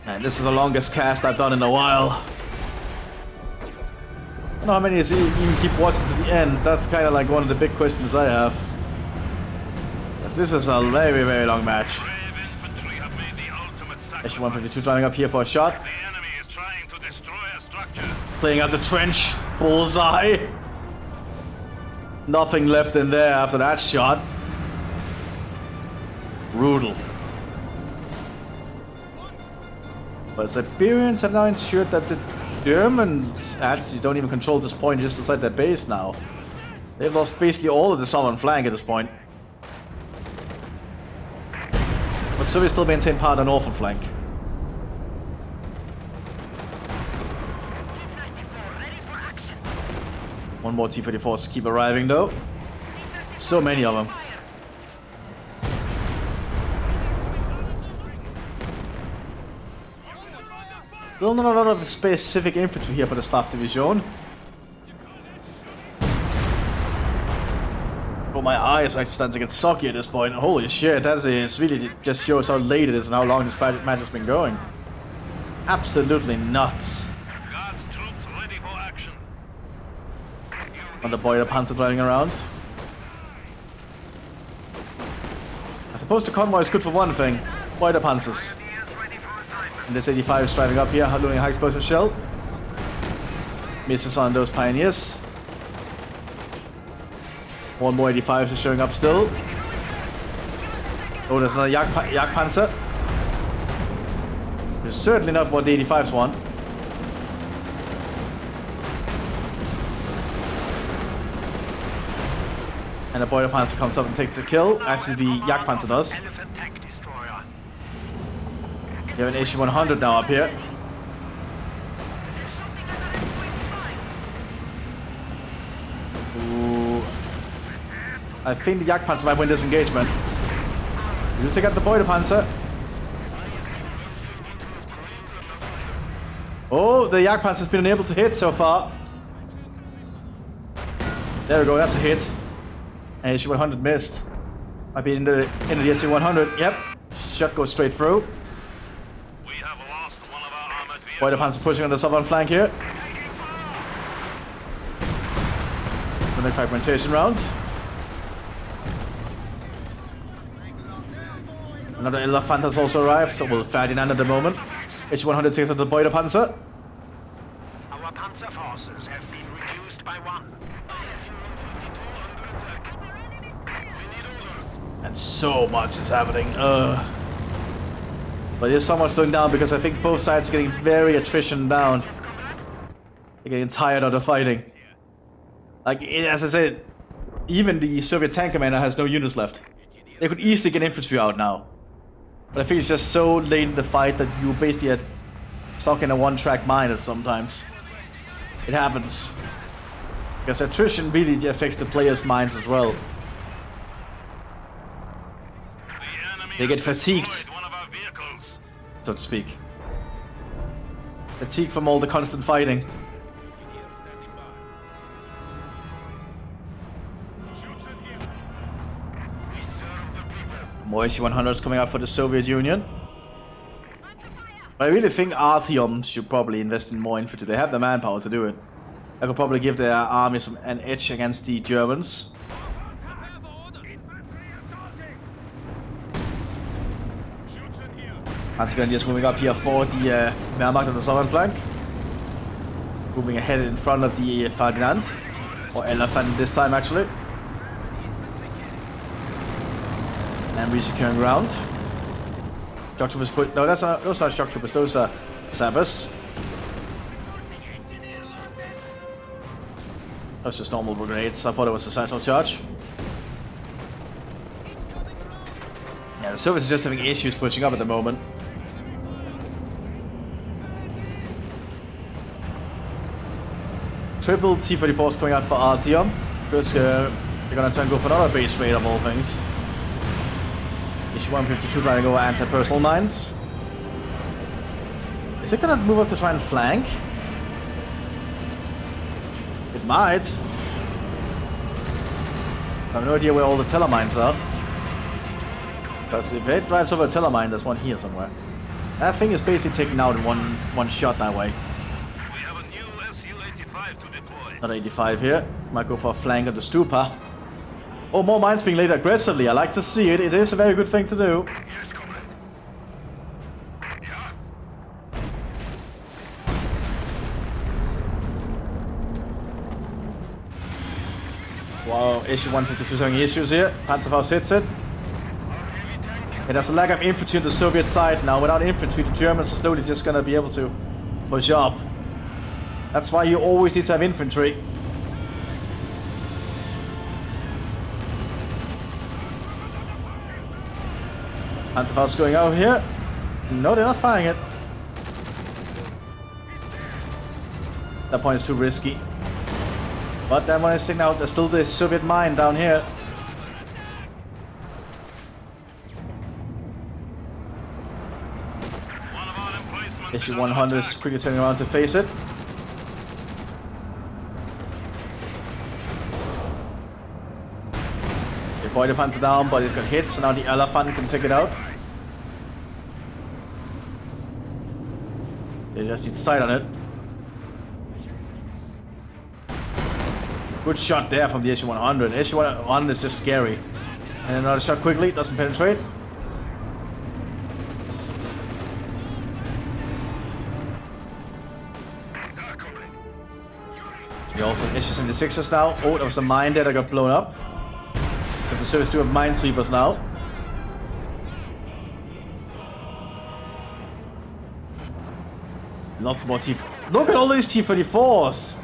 Speaker 1: And this is the longest cast I've done in a while. I don't know how many even keep watching to the end. That's kind of like one of the big questions I have. Because this is a very, very long match. SU-152 driving up here for a shot.
Speaker 2: The enemy is trying to destroy a structure.
Speaker 1: Playing out the trench. Bullseye. Nothing left in there after that shot. Brutal. But Siberians have now ensured that the Germans actually don't even control this point just inside their base now. They've lost basically all of the southern flank at this point. But Soviets still maintain part of the northern flank. One more T-34s keep arriving though. So many of them. Still not a lot of specific infantry here for the Staff Division. Oh, my eyes are starting to get soggy at this point. Holy shit, that is really just shows how late it is and how long this match has been going. Absolutely nuts.
Speaker 2: God's troops ready for action.
Speaker 1: On the Boiler Panzer driving around. I suppose the convoy is good for one thing. Boiler Panzers. And this 85 is driving up here, loading a high explosive shell. Misses on those pioneers. One more 85s is showing up still. Oh, there's another Jagdpanzer. There's certainly not what the 85s want. And the Boiler Panzer comes up and takes a kill. Actually, the Jagdpanzer does. We have an SU-100 now up here. Ooh. I think the Jagdpanzer might win this engagement. You take out the Boiler Panzer. Oh, the Jagdpanzer has been unable to hit so far. There we go, that's a hit. And SU-100 missed. Might be into the SU-100. Yep. Shot goes straight through. Boiler Panzer pushing on the southern flank here. The fragmentation round. Another elephant has also arrived, so will Ferdinand at the moment. H100 takes out the Beutepanzer.
Speaker 3: Our panzer forces have been reduced by 1.
Speaker 1: And so much is happening. But it's somewhat slowing down because I think both sides are getting very attrition down. They're getting tired of the fighting. Like, as I said, even the Soviet tank commander has no units left. They could easily get infantry out now. But I think it's just so late in the fight that you basically get stuck in a one-track mind sometimes. It happens. Because attrition really affects the players' minds as well. They get fatigued, so to speak. Fatigue from all the constant fighting. More SU-100s coming out for the Soviet Union. But I really think Artyom should probably invest in more infantry. They have the manpower to do it. That could probably give their army an edge against the Germans. Panzergrenadiers moving up here for the Wehrmacht on the southern flank. Moving ahead in front of the Ferdinand. Or Elephant this time actually. And re-securing ground. Shock troopers put... No, those are not shock troopers, those are sabers. Those just normal brigades. I thought it was a central charge. Yeah, the Soviets are just having issues pushing up at the moment. Triple T-34s coming out for Artyom. Because they're gonna try and go for another base raid of all things. H-152 trying to go anti-personal mines. Is it gonna move up to try and flank? It might. I have no idea where all the telemines are. Because if it drives over a telemine, there's one here somewhere. That thing is basically taken out in one shot that way.
Speaker 2: We have a new Su-85 to deploy.
Speaker 1: Not 85 here. Might go for a flank of the Stupa. Oh, more mines being laid aggressively. I like to see it. It is a very good thing to do.
Speaker 2: Yes, comrade. Yeah.
Speaker 1: Wow, Su-152 having issues here. Panzerfaust hits it. And there's a lack of infantry on the Soviet side now. Without infantry, the Germans are slowly just gonna be able to push up. That's why you always need to have infantry. Panzerfaust going out here. No, they're not firing it. That point is too risky. But that one is sticking out. There's still the Soviet mine down here. Su-100 is quickly turning around to face it. They boy the Panzer down, but it got hit, so now the Elephant can take it out. They just need sight on it. Good shot there from the Su-100. Su-100 is just scary. And another shot quickly, doesn't penetrate. We also have Su-76s now. Oh, there was a mine there that got blown up. So the Soviets do have minesweepers now. Lots more T... Look at all these T-34s!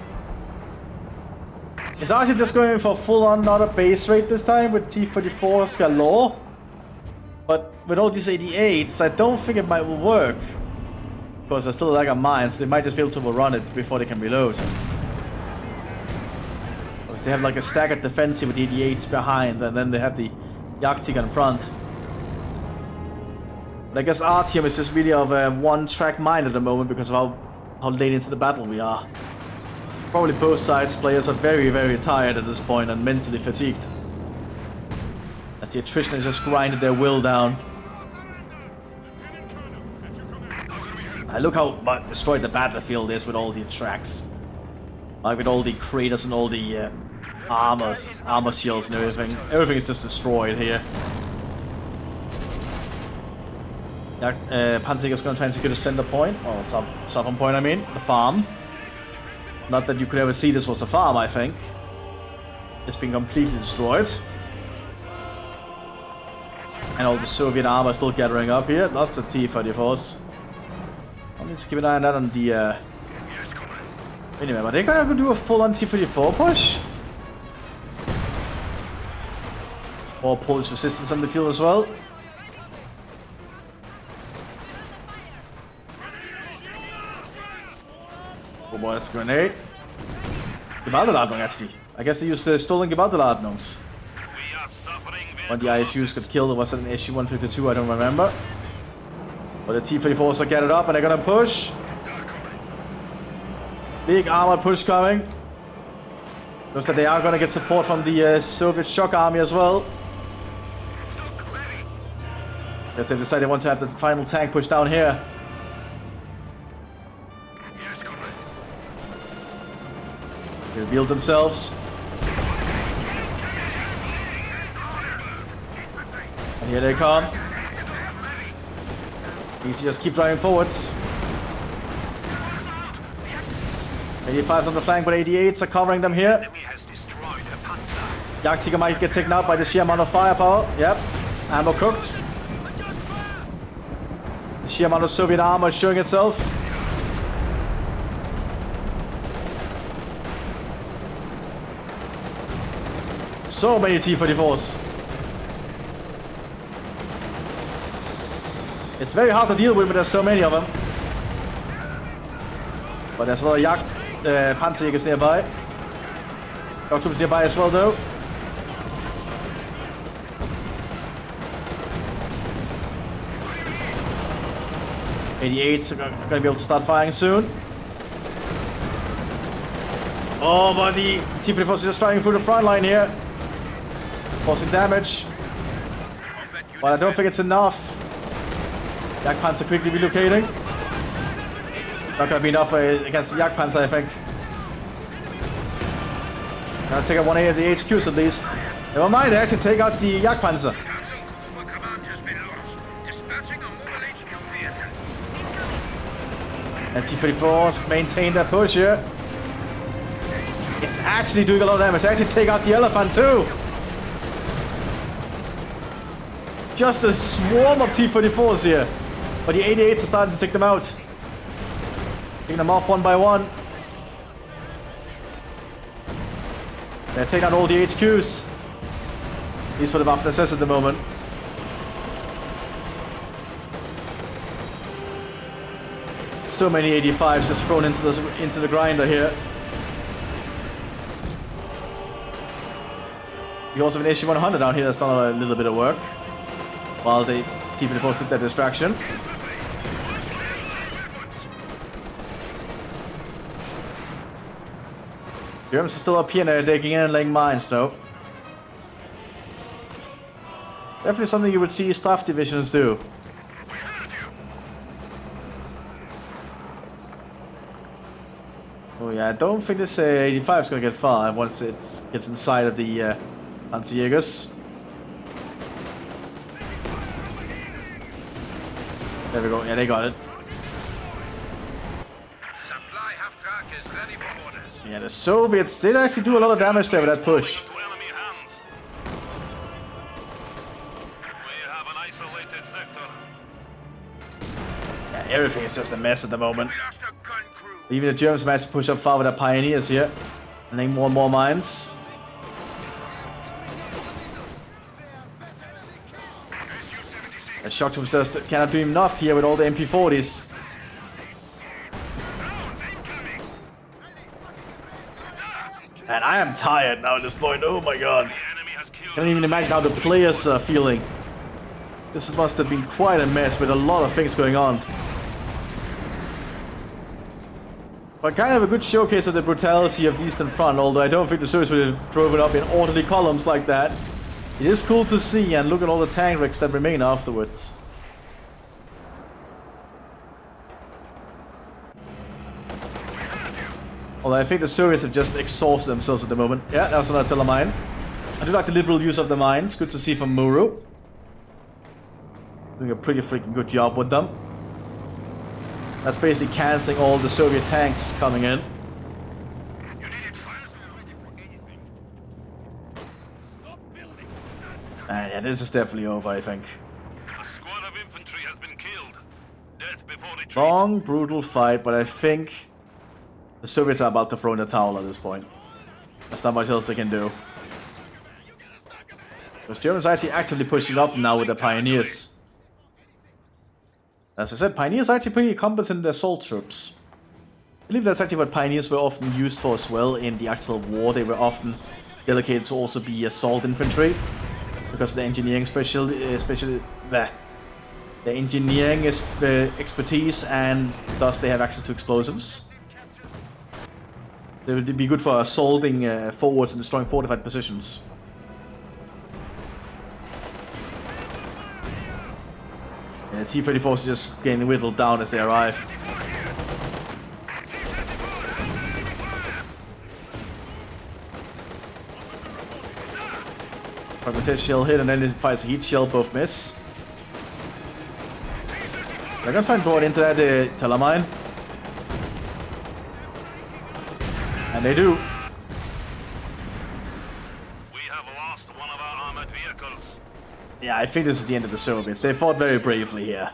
Speaker 1: Is Artyom just going for full-on another base raid this time with T-34s galore? But with all these 88s, I don't think it might work. Because there's still a lack of mines, they might just be able to overrun it before they can reload. Because they have like a staggered defensive with 88s behind, and then they have the Yaktik in front. But I guess Artyom is just really of a one-track mind at the moment because of how late into the battle we are. Probably both sides players are very, very tired at this point and mentally fatigued. As the attrition has just grinded their will down. Look how destroyed the battlefield is with all the tracks. Like with all the craters and all the armor shields and everything. Everything is just destroyed here. Panzer is going to try and secure the center point, or southern point, I mean, the farm. Not that you could ever see this was a farm, I think. It's been completely destroyed. And all the Soviet armor still gathering up here. Lots of T-34s. I need to keep an eye on that on the... Wait a minute, are they gonna do a full-on T-34 push? Or Polish resistance on the field as well? Oh boy, that's a grenade. Gewaltladung actually. I guess they used stolen Gewaltladungs. When the ISUs got killed, or was it an SU-152? I don't remember. But the T-34s are gathered up and they're gonna push. Big armored push coming. Looks like they are gonna get support from the Soviet shock army as well. Guess they decided they want to have the final tank push down here. They revealed themselves. And here they come. You see, just keep driving forwards. 85s on the flank, but 88s are covering them here. Jagdtiger might get taken out by the sheer amount of firepower. Yep, ammo cooked. The sheer amount of Soviet armor is showing itself. So many T-34s. It's very hard to deal with, but there's so many of them. But there's a lot of Panzerjägers nearby. Got troops nearby as well, though. '88s are going to be able to start firing soon. Oh, but the T-34s is just driving through the front line here. Causing damage. But I don't think it's enough. Jagdpanzer quickly relocating. Not gonna be enough against the Jagdpanzer, I think. Gonna take out 1A of the HQs at least. Never mind, they actually take out the Jagdpanzer. And T-34s maintain their push here. It's actually doing a lot of damage. They actually take out the Elephant too. Just a swarm of T-34s here. But the 88s are starting to take them out. Taking them off one by one. They're taking out all the HQs. At least for the Mthis at the moment. So many 85s just thrown into the grinder here. We also have an SU-100 down here that's done a little bit of work. While the T-34s did their distraction. Germans are still up here and they're digging in and laying mines though. Definitely something you would see staff divisions do. Oh yeah, I don't think this 85 is going to get far once it gets inside of the Panzerjägers. There we go, yeah, they got it. Yeah, the Soviets did actually do a lot of damage there with that push. Yeah, everything is just a mess at the moment. Even the Germans managed to push up far with their pioneers here. And laying more and more mines. The shock troops just cannot do enough here with all the MP40s. And I am tired now at this point, oh my god. I can't even imagine how the players are feeling. This must have been quite a mess with a lot of things going on. But kind of a good showcase of the brutality of the Eastern Front, although I don't think the Soviets would have driven up in orderly columns like that. It is cool to see, and look at all the tank wrecks that remain afterwards. Although I think the Soviets have just exhausted themselves at the moment. Yeah, that was another telemine. I do like the liberal use of the mines. Good to see from Muru. Doing a pretty freaking good job with them. That's basically canceling all the Soviet tanks coming in. And yeah, this is definitely over, I think.
Speaker 2: A squad of infantry has been killed. Death before retreat.
Speaker 1: Long, brutal fight, but I think the Soviets are about to throw in the towel at this point. There's not much else they can do. Because Germans are actually actively pushing up now with the pioneers. As I said, pioneers are actually pretty competent assault troops. I believe that's actually what pioneers were often used for as well in the actual war. They were often delegated to also be assault infantry. Because of the engineering the engineering is expertise, and thus they have access to explosives. They would be good for assaulting forwards and destroying fortified positions. T-34s are just getting whittled down as they arrive. Fragmentation shell hit, and then it fires a heat shell, both miss. They're gonna try and throw it into that telemine. And they do.
Speaker 2: We have lost one of our armored vehicles.
Speaker 1: Yeah, I think this is the end of the Soviets. They fought very bravely here.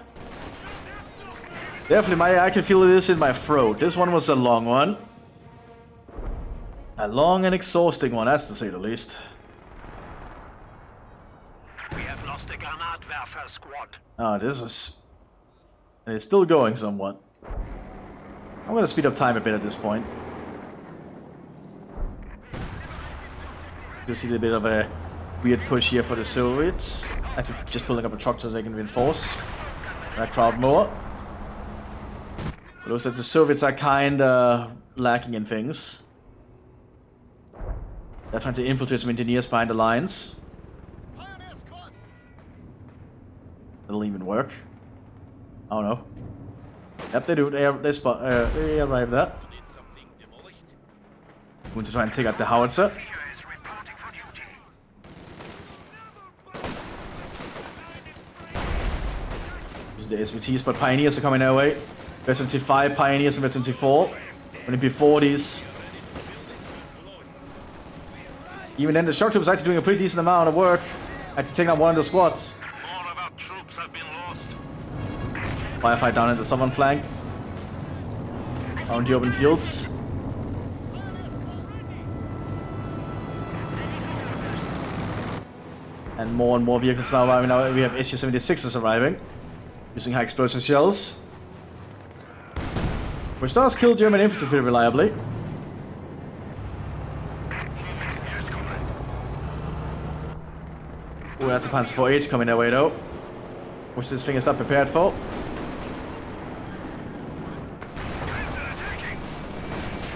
Speaker 1: Definitely, I can feel this in my throat. This one was a long one. A long and exhausting one, that's to say the least.
Speaker 3: We have lost a Granatwerfer squad.
Speaker 1: Oh, this is... It's still going somewhat. I'm gonna speed up time a bit at this point. You'll see a bit of a weird push here for the Soviets. Actually, just pulling up a truck so they can reinforce that crowd more. But also the Soviets are kinda lacking in things. They're trying to infiltrate some engineers behind the lines. It'll even work. Oh no. Yep, they do. They arrive there. Going to try and take out the howitzer. Use the SVTs, but pioneers are coming our way. Verse 25, pioneers, and verse 24. Only P40s. Even then, the shock troop is actually doing a pretty decent amount of work. Actually taking out one of the squads.
Speaker 2: More of our troops have been lost.
Speaker 1: Firefight down at the southern flank. On the open fields. And more vehicles now arriving. Now we have SU-76s arriving. Using high explosive shells. Which does kill German infantry pretty reliably. Oh, that's a Panzer IV-H coming their way though. Which this thing is not prepared for.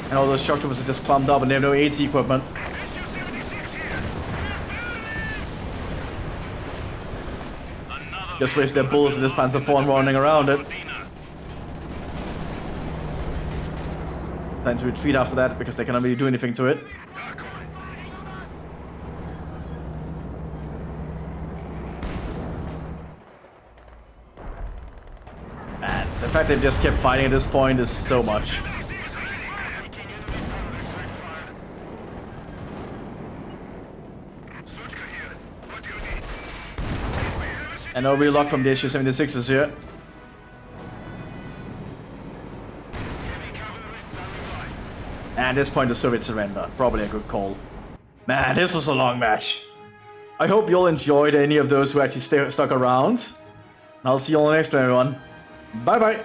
Speaker 1: And all those shock troopers are just clumped up and they have no AT equipment. Just waste their bullets with this Panzer IV running around it. Time to retreat after that because they cannot really do anything to it. Man, the fact they've just kept fighting at this point is so much. And no real luck from the SU-76s here. And at this point the Soviets surrender. Probably a good call. Man, this was a long match. I hope you all enjoyed, any of those who actually stuck around. And I'll see you all next time, everyone. Bye bye.